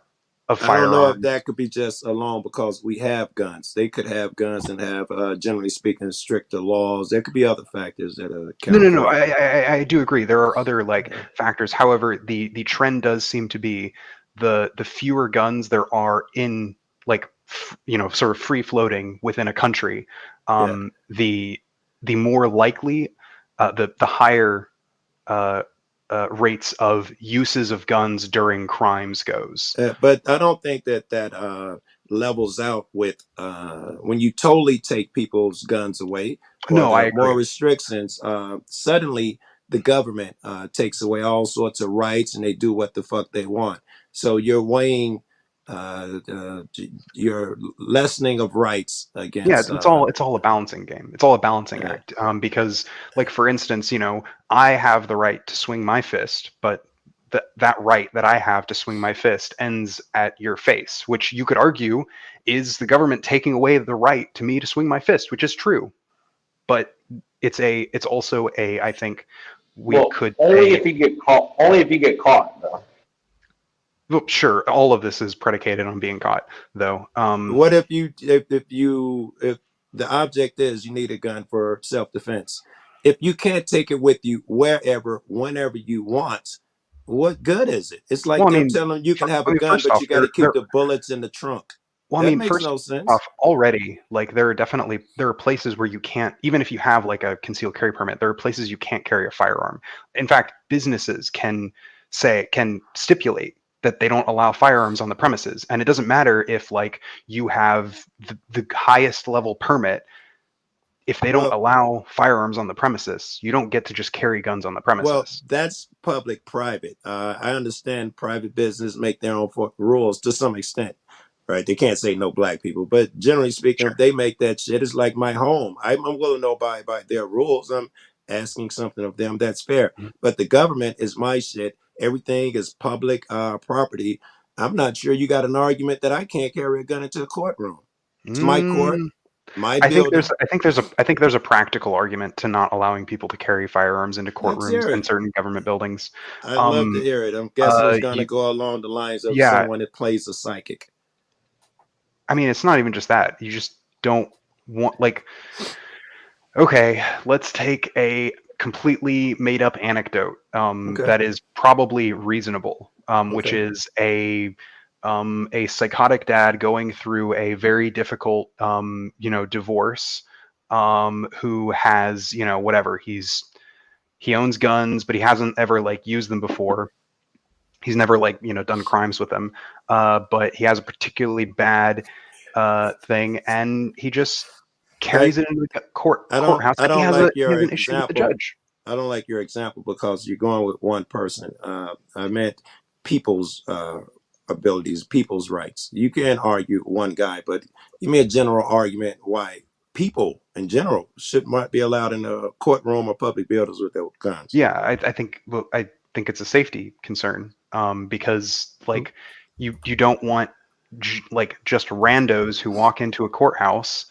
of I don't know if firearms. that could be just alone because we have guns. They could have guns and have, generally speaking, stricter laws. There could be other factors that account No. for it. I do agree. There are other, like, factors. However, the trend does seem to be the fewer guns there are in, like, sort of free floating within a country, Yeah. the more likely, the higher rates of uses of guns during crimes goes. But I don't think that levels out with when you totally take people's guns away or No, I the more agree. restrictions. Suddenly, the government takes away all sorts of rights, and they do what the fuck they want. So you're weighing your lessening of rights Yeah, against. it's all a balancing game. It's all a balancing act. Because, like, for instance, I have the right to swing my fist, but that right that I have to swing my fist ends at your face, which you could argue is the government taking away the right to me to swing my fist, which is true. But it's also I think we Well, could only say, if you get caught. Only if you get caught, though. well, sure, all of this is predicated on being caught, though. What if if the object is you need a gun for self-defense? If you can't take it with you wherever, whenever you want, what good is it? It's like Well, I them mean, telling you can have a gun, first but off, you got to keep the bullets in the trunk. well, I That mean, makes first no sense. off, already, like, there are places where you can't, even if you have, like, a concealed carry permit, there are places you can't carry a firearm. In fact, businesses can stipulate that they don't allow firearms on the premises, and it doesn't matter if, like, you have the highest level permit. If they don't Well, allow firearms on the premises, you don't get to just carry guns on the well, premises. that's public-private. I understand private business make their own rules to some extent, right? They can't say no black people, but generally speaking, if they make that shit, it's like my home. I'm willing to abide by their rules. I'm asking something of them that's fair. Mhm. But the government is my shit. Everything is public property. I'm not sure you got an argument that I can't carry a gun into a courtroom. It's my court, my building. I think there's a practical argument to not allowing people to carry firearms into Let's courtrooms hear and it. certain government buildings. I'd love to hear it. I'm guessing it's going to You, go along the lines of yeah, someone that plays a psychic. I mean, it's not even just that. You just don't want, like, okay, let's take a completely made up anecdote Okay. that is probably reasonable, which Okay. is a psychotic dad going through a very difficult, divorce, who has, whatever, he owns guns, but he hasn't ever, like, used them before. He's never, like, done crimes with them, but he has a particularly bad thing, and he just carries it into the courthouse, I and he don't has like he your has an issue with the example. judge. I don't like your example because you're going with one person. I meant people's abilities, people's rights. You can't argue one guy, but give me a general argument why people in general might be allowed in a courtroom or public buildings with their guns. Yeah, I think it's a safety concern, because, like, you don't want like, just randos who walk into a courthouse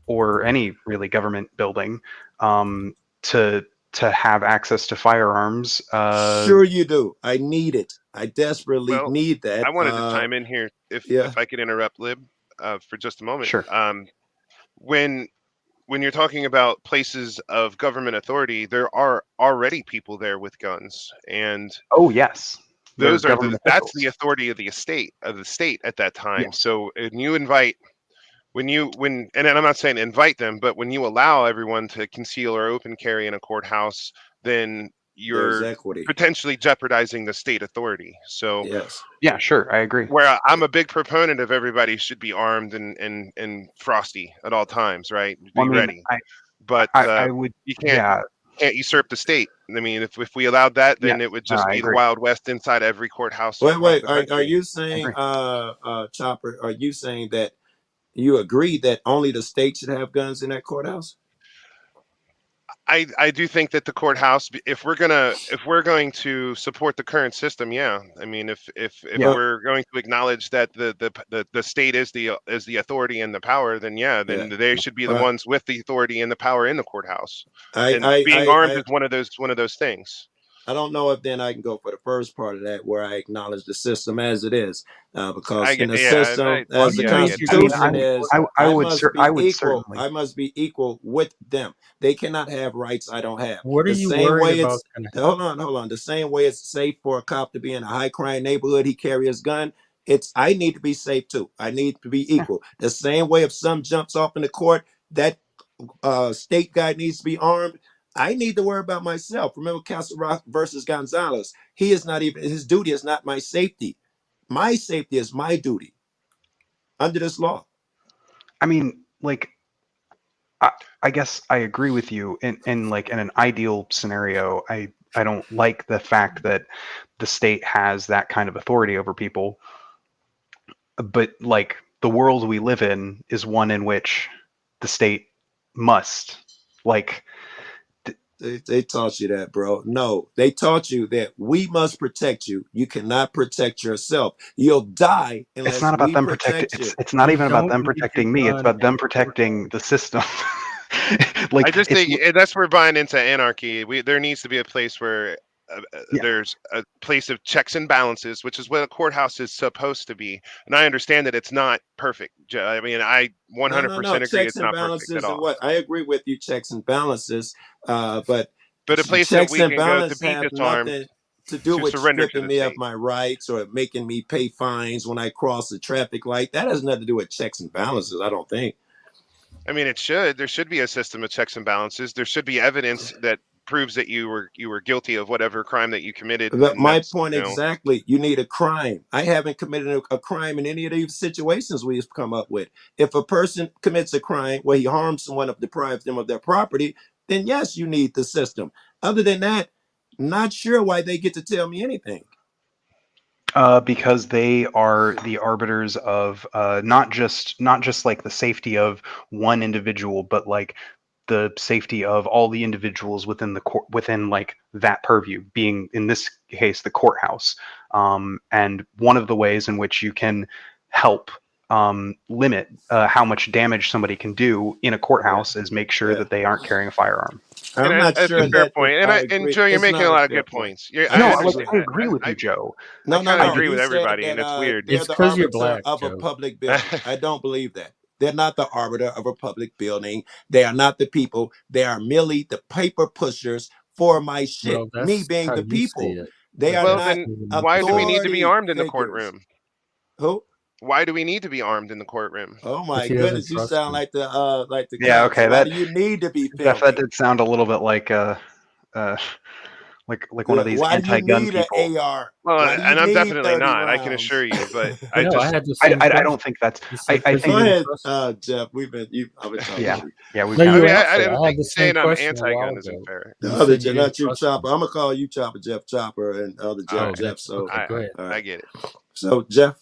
or any really government building, to have access to firearms. Sure you do. I need it. I desperately Well, need that. I wanted to chime in here, Yeah. if I could interrupt, Lib, for just a moment. Sure. When you're talking about places of government authority, there are already people there with guns, and Oh yes, they're those are government that's officials. the authority of the state at that time. Yes. So when you invite, and I'm not saying invite them, but when you allow everyone to conceal or open carry in a courthouse, then There's you're equity. potentially jeopardizing the state authority. So Yes. Yeah, sure, I agree. where I'm a big proponent of everybody should be armed and frosty at all times, right? Be Well, I mean, ready. But I would, you can't yeah, usurp the state. I mean, if we allowed that, then yes, it would no, just I be the agree. Wild West inside every courthouse Wait, across wait. the Are country. you I saying, agree. Chopper? Are you saying that you agree that only the state should have guns in that courthouse? I do think that the courthouse, if we're going to support the current system, yeah. I mean, if Yeah. we're going to acknowledge that the state is the authority and the power, then yeah, then they should be the ones with the authority and the power in the courthouse. And being armed is one of those things. I don't know if then I can go for the first part of that, where I acknowledge the system as it is, because in the system, as the Constitution is, I must be equal. I must be equal with them. They cannot have rights I don't have. What are The you same worried way about? hold on. The same way it's safe for a cop to be in a high crime neighborhood, he carry his gun. I need to be safe too. I need to be equal. The same way if some jumps off in the court, that state guy needs to be armed. I need to worry about myself. Remember Castle Rock versus Gonzalez. He is not even, his duty is not my safety. My safety is my duty under this law. I mean, like, I guess I agree with you in like in an ideal scenario. I don't like the fact that the state has that kind of authority over people. But like the world we live in is one in which the state must, like, they taught you that, bro. No, they taught you that we must protect you. You cannot protect yourself. You'll die unless it's not about we them protect you. it's not even about them protecting me. It's about them protecting the system. Like, I just think that's where we're buying into anarchy. There needs to be a place where there's a place of checks and balances, which is what a courthouse is supposed to be. And I understand that it's not perfect. I mean, I 100% agree checks it's and not balances perfect at all. And what I agree with you, checks and balances, but a place checks that we and can go to balances be have disarmed, nothing to do with surrender to stripping the me of state. my rights or making me pay fines when I cross the traffic light. That has nothing to do with checks and balances, I don't think. I mean, there should be a system of checks and balances. There should be evidence that proves that you were guilty of whatever crime that you committed. But my point exactly, you need a crime. I haven't committed a crime in any of these situations we've come up with. If a person commits a crime where he harms someone or deprives them of their property, then yes, you need the system. Other than that, not sure why they get to tell me anything. Because they are the arbiters of not just like the safety of one individual, but like the safety of all the individuals within the court, within like that purview, being in this case the courthouse. And one of the ways in which you can help limit how much damage somebody can do in a courthouse is make sure that they aren't carrying a firearm. I'm not sure a fair point. And Joe, you're making a lot of good points. I agree with you, Joe. I agree with everybody, and it's weird. They're the arbiter of a public building. I don't believe that. They're not the arbiter of a public building. They are not the people. They are merely the paper pushers for my shit. Well, me being the people. They are not. Then why do we need to be armed in the figures. courtroom? Who? Why do we need to be armed in the courtroom? Oh my goodness, you sound like the yeah. Okay, why do you need to be filmed? That did sound a little bit like like one of these anti-gun people. An AR? Well, and I'm definitely not. I can assure you, but I don't think that's. I think. Go ahead, Jeff. I've been talking. Yeah, I didn't think saying I'm anti-gun isn't fair. The other Jeff, not you, Chopper. I'm gonna call you Chopper, Jeff Chopper, and other Jeff. So go ahead. I get it. So Jeff.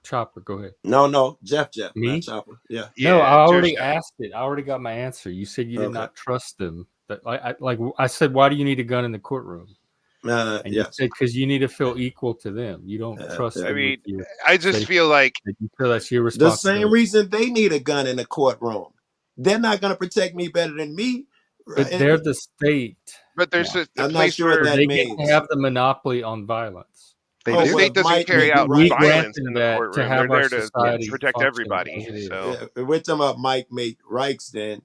Chopper, go ahead. No, Jeff. Me? Not Chopper. Yeah. No, I already asked it. I already got my answer. You said you did not trust them. But I said, why do you need a gun in the courtroom? And you said because you need to feel equal to them. You don't trust them. I mean, I just feel like you feel that's your responsibility. The same reason they need a gun in the courtroom. They're not going to protect me better than me. But they're the state. But there's a I'm place not sure where what that they means. can have the monopoly on violence. The state doesn't carry out violence in the courtroom. They're there to protect everybody. So we're talking about Mike made rights. Then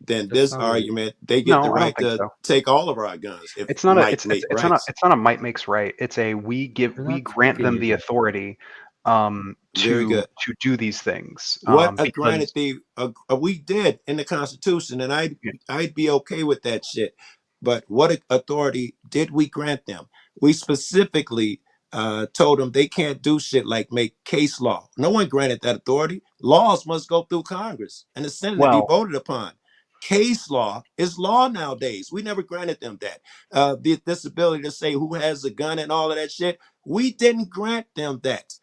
this argument, they get the right to take all of our guns. It's not a might makes right. It's a we grant them the authority to do these things. What granted we did in the Constitution, and I'd be okay with that shit. But what authority did we grant them? We specifically told them they can't do shit like make case law. No one granted that authority. Laws must go through Congress and the Senate to be voted upon. Case law is law nowadays. We never granted them that. This ability to say who has a gun and all of that shit, we didn't grant them that.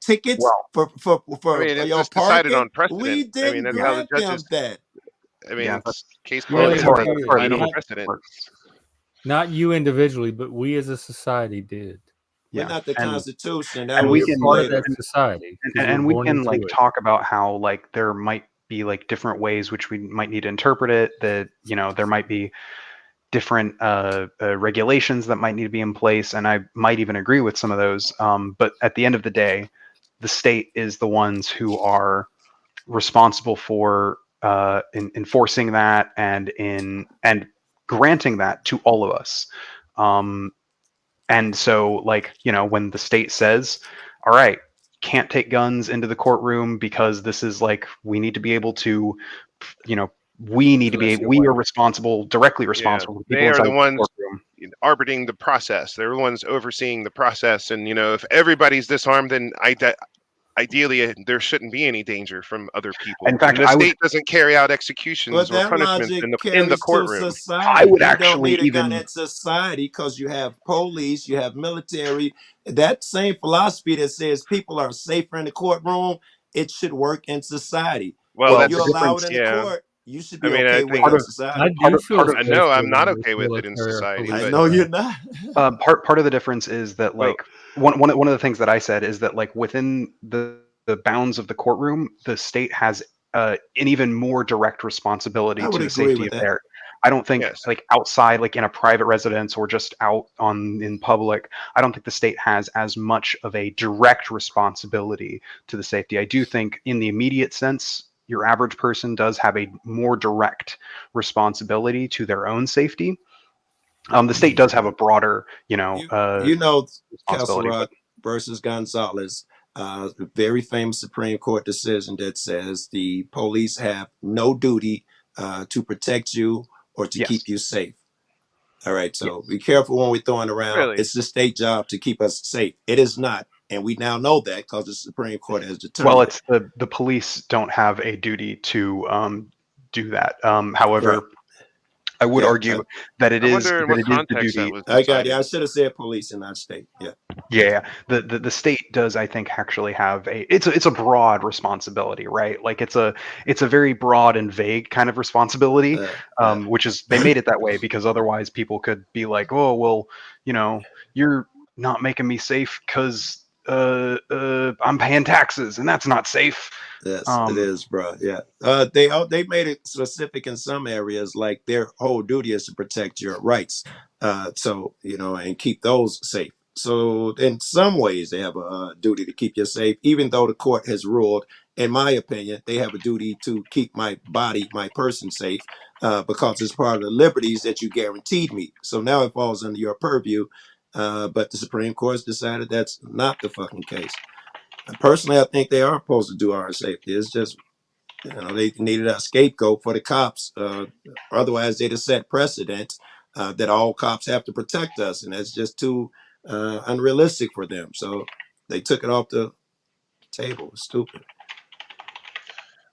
Tickets for it's your just decided parking, on precedent. we didn't grant them that. I mean, Yeah, it's case Yeah, closed. they part of do. the, part of Final the Not, precedent. works. not you individually, but we as a society did. But Yeah, not the and Constitution. That and we We're was can part of later. that society because we're and we born can into like it. talk about how like there might be like different ways which we might need to interpret it. That there might be different regulations that might need to be in place, and I might even agree with some of those. But at the end of the day, the state is the ones who are responsible for enforcing that and granting that to all of us. And so, like, when the state says, all right, can't take guns into the courtroom because this is like, we need to be able to, we are responsible, directly responsible for people They are inside the the ones courtroom. arbitering the process. They're the ones overseeing the process. And, if everybody's disarmed, then ideally there shouldn't be any danger from other people. In fact, and the state doesn't carry out executions But or that punishments logic in the carries to courtroom. society. I would You don't actually need a gun even in society because you have police, you have military. That same philosophy that says people are safer in the courtroom, it should work in society. Well, If well, you the that's allow it difference, in the yeah. court, you should I be mean, I okay with think it part in of I society. do feel part of I safer know I'm than not most okay with it in military or society, I police but know staff. you're not. part of the difference is that well, like one of the things that I said is that like within the bounds of the courtroom, the state has an even more direct responsibility I to would the agree safety with of that. their. I don't think yes. like outside, like in a private residence or just out in public, I don't think the state has as much of a direct responsibility to the safety. I do think in the immediate sense, your average person does have a more direct responsibility to their own safety. The state does have a broader, You know, Castle responsibility, but Rock versus Gonzalez, a very famous Supreme Court decision that says the police have no duty to protect you or to yes, keep you safe. All right, so yes. be careful when we're throwing around. Really? It's the state job to keep us safe. It is not, and we now know that because the Supreme Court has Well, determined it. it's the police don't have a duty to do that. Right? However, I would Yeah, argue that I wonder in what it is the context that duty. was I got you. decided. I should have said police and not state. Yeah, Yeah, the state does, I think, actually have it's a broad responsibility, right? Like it's a very broad and vague kind of responsibility, yeah. which is they made it that way because otherwise people could be like, oh well, you're not making me safe because I'm paying taxes and that's not safe. Yes, it is, bro. Yeah. They made it specific in some areas, like their whole duty is to protect your rights. So and keep those safe. So in some ways, they have a duty to keep you safe, even though the court has ruled, in my opinion, they have a duty to keep my body, my person safe, because it's part of the liberties that you guaranteed me. So now it falls under your purview. But the Supreme Court's decided that's not the fucking case. Personally, I think they are supposed to do our safety. It's just, they needed a scapegoat for the cops. Otherwise, they'd have set precedent that all cops have to protect us. And that's just too unrealistic for them. So they took it off the table. It's stupid.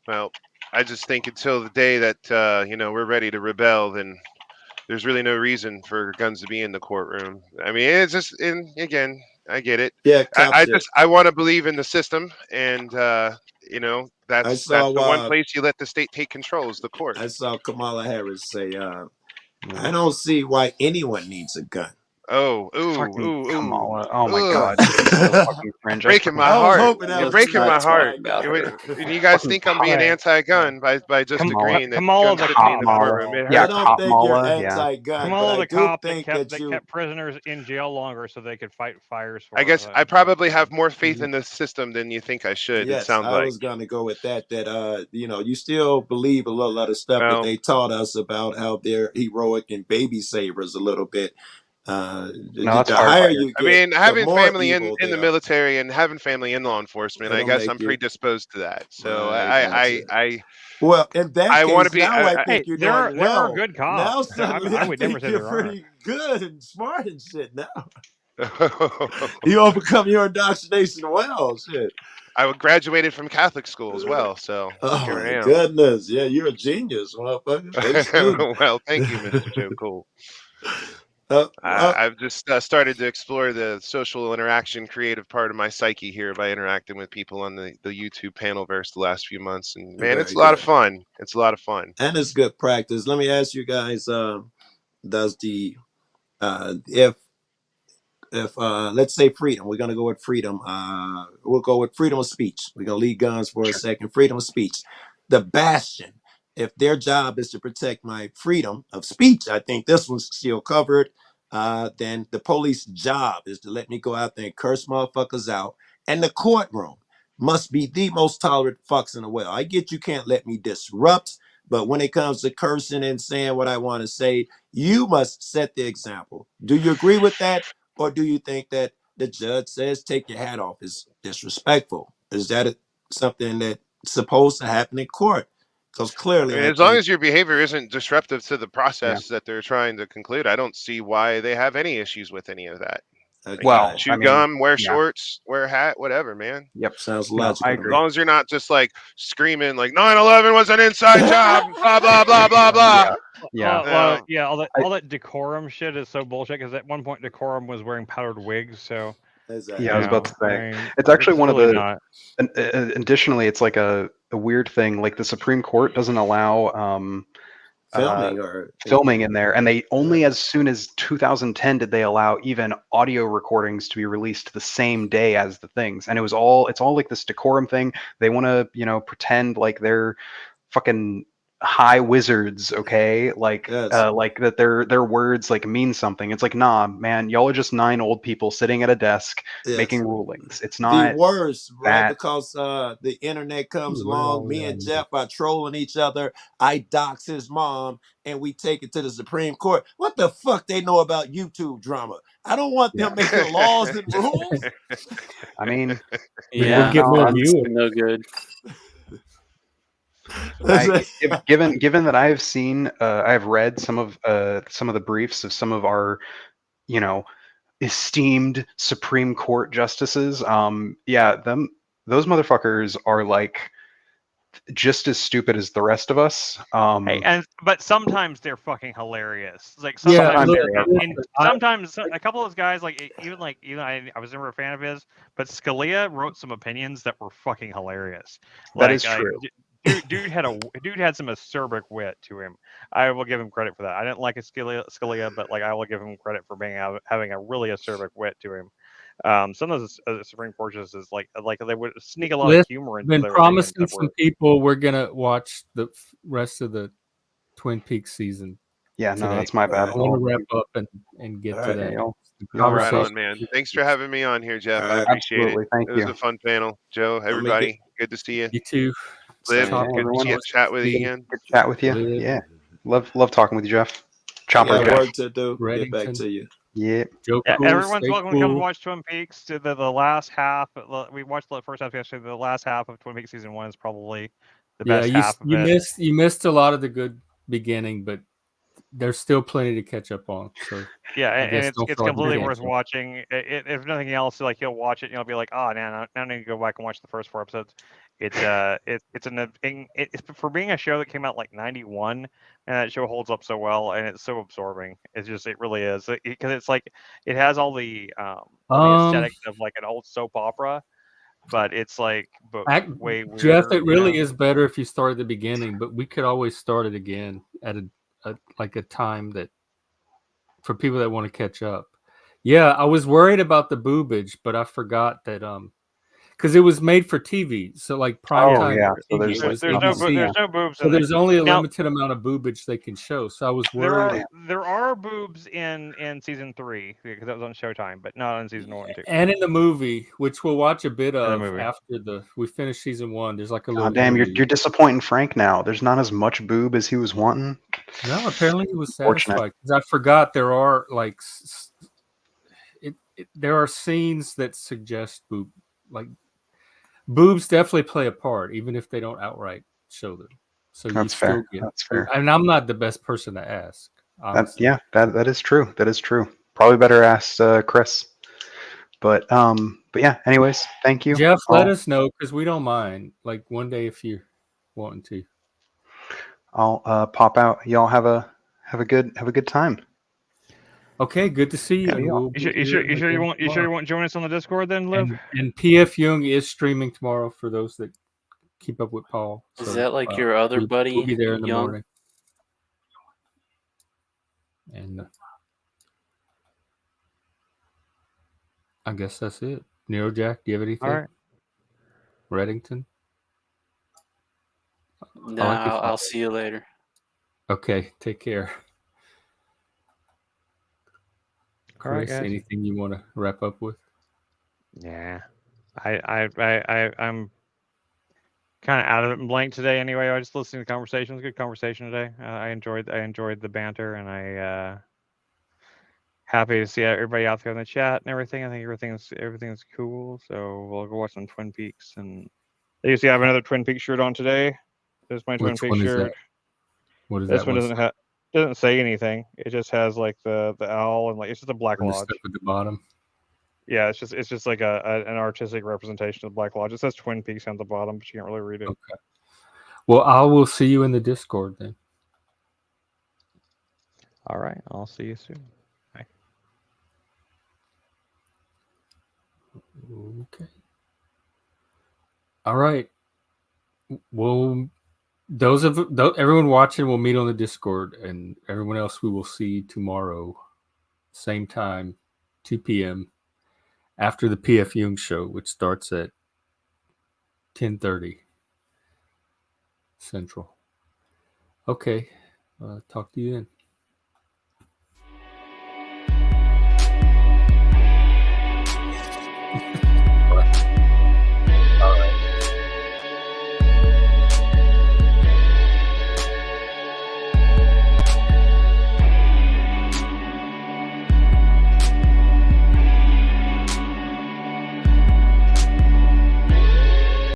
Well, I just think until the day that we're ready to rebel, then there's really no reason for guns to be in the courtroom. I mean, it's just, and again, I get it. Yeah, cop shit. I want to believe in the system, and I that's saw the one place you let the state take control is the court. I saw Kamala Harris say, I don't see why anyone needs a gun. Oh, Fucking ooh. Kamala! Oh my Ugh. god, this is so fucking cringe. Breaking my I was heart. hoping that You're was breaking my not heart. talking about her. And you guys Fucking think I'm being Okay. anti-gun by just Kamala. agreeing that Kamala guns the shouldn't be in the Kamala. courtroom. It Yeah, I hurts. don't think you're Kamala. Yeah. anti-gun, but Kamala I the do cop that think kept that you. kept prisoners in jail longer so they could fight fires for. I guess I probably have more faith in the system than you think I should. It Yes, sounds I like. was gonna go with that. That you still believe a little of the stuff that Well, they taught us about how they're heroic and baby savers a little bit. No, The that's higher firefighter. you I get, mean, the having more family evil in they the are. military and having family in law enforcement, I It'll guess make I'm you. predisposed to that. So I got you. I Well, in that want to case, be. now I Hey, think you're there doing are well. good Now cops. suddenly I I would never think say you're there aren't. pretty good and smart and shit. Now you overcome your indoctrination well. Shit. I graduated from Catholic school as well, so Oh here my I am. goodness. Yeah, you're a genius, motherfucker. A student. Well, thank you, Mr. Joe Cole. I've just started to explore the social interaction, creative part of my psyche here by interacting with people on the YouTube panelverse the last few months, and man, it's a lot of fun. It's a lot of fun, and it's good practice. Let me ask you guys: does the if let's say freedom, we're gonna go with freedom. We'll go with freedom of speech. We're gonna leave guns for a second. Freedom of speech. The bastion. If their job is to protect my freedom of speech, I think this one's still covered. Then the police job is to let me go out there and curse motherfuckers out. And the courtroom must be the most tolerant fucks in the world. I get you can't let me disrupt, but when it comes to cursing and saying what I want to say, you must set the example. Do you agree with that? Or do you think that the judge says take your hat off is disrespectful? Is that something that's supposed to happen in court? Because clearly, I as long think as your behavior isn't disruptive to the process that they're trying to conclude, I don't see why they have any issues with any of that. Like, chew gum, wear shorts, wear a hat, whatever, man. Yep, sounds logical. I As agree. long as you're not just like screaming like 9/11 was an inside job, blah blah blah blah blah. All that decorum shit is so bullshit. Because at one point, decorum was wearing powdered wigs. So yeah, I was about to say I mean, it's actually one really of the. not. Additionally, it's like a weird thing. Like the Supreme Court doesn't allow filming in there, and they only as soon as 2010 did they allow even audio recordings to be released the same day as the things. And it's all like this decorum thing. They want to pretend like they're fucking high wizards, okay? Like like that their words like mean something. It's like, nah, man, y'all are just 9 old people sitting at a desk making rulings. It's not the worst, right? that. Because the internet comes along, me and Jeff are trolling each other. I dox his mom, and we take it to the Supreme Court. What the fuck they know about YouTube drama? I don't want them making laws and rules. I mean, yeah, that's no good. Given that I have seen, I have read some of the briefs of some of our, esteemed Supreme Court justices. Those motherfuckers are like just as stupid as the rest of us. But sometimes they're fucking hilarious. Like sometimes, sometimes a couple of those guys, even I was never a fan of his, but Scalia wrote some opinions that were fucking hilarious. That is true. Dude had some acerbic wit to him. I will give him credit for that. I didn't like Scalia, but I will give him credit for having a really acerbic wit to him. Some of those Supreme Court justices like they would sneak a lot of humor into been their promising some people we're gonna watch the rest of the Twin Peaks season. Yeah, today. no, that's my bad. I want to wrap up and get to that. Right on, man. Thanks for having me on here, Jeff. I appreciate it. Thank it was you. a fun panel. Joe, everybody, good to see you. You too. Liv, good to chat with you again. Good chat with you. Liv. Yeah, love talking with you, Jeff. Chopper, I got Jeff. work to do. Get back to you. Yeah. Everyone's welcome to come watch Twin Peaks. To the last half. We watched the first half yesterday. The last half of Twin Peaks season 1 is probably the best half of it. You missed a lot of the good beginning, but there's still plenty to catch up on. So and it's completely worth watching. If nothing else, you'll watch it and you'll be like, oh, now I need to go back and watch the first 4 episodes. It's for being a show that came out 91, and that show holds up so well, and it's so absorbing. It really is, because it has all the aesthetics of an old soap opera, but it's way weirder. Jeff, it really is better if you start at the beginning, but we could always start it again at a time that for people that want to catch up. Yeah, I was worried about the boobage, but I forgot that because it was made for TV, so prime time. Yeah. So there's no boobs. So there's only a limited amount of boobage they can show. So I was worried. There are boobs in season 3 because that was on Showtime, but not in season 1 and 2. And in the movie, which we'll watch a bit of after we finish season 1. There's a little. Oh, damn, you're disappointing Frank now. There's not as much boob as he was wanting. No, apparently he was satisfied because I forgot there are there are scenes that suggest boob boobs definitely play a part, even if they don't outright show them. So that's fair. That's fair. And I'm not the best person to ask. That is true. That is true. Probably better ask Chris. But yeah. Anyways, thank you, Jeff. Let us know because we don't mind. One day if you're wanting to, I'll pop out. Y'all have a good time. Okay, good to see you. Yeah. And we'll You be sure here you again want tomorrow. to join us on the Discord then, Liv? And PF Jung is streaming tomorrow for those that keep up with Paul. Is So, that like your other we'll buddy, be there in the Young? morning. And I guess that's it. Nero Jack, do you have anything? All right. Reddington? No, I like your I'll follow. see you later. Okay, take care. All right, Chris, guys. anything you want to wrap up with? Yeah. I'm kind of out of it and blank today anyway. I just listening to the conversation. It was a good conversation today. I enjoyed the banter, and I happy to see everybody out there in the chat and everything. I think everything's cool. So we'll go watch some Twin Peaks, and I usually have another Twin Peaks shirt on today. There's my Twin Which Peaks one is shirt. that? What is This that one one? doesn't say anything. It just has like the owl and like it's just a Black And the Lodge. stuff at the bottom? Yeah, it's just like an artistic representation of Black Lodge. It says Twin Peaks on the bottom, but you can't really read it. Okay. Well, I will see you in the Discord then. All right, I'll see you soon. Bye. Okay. All right. Well, everyone watching will meet on the Discord, and everyone else we will see tomorrow, same time, 2 p.m. after the PF Jung show, which starts at 10:30 Central. Okay. Talk to you then.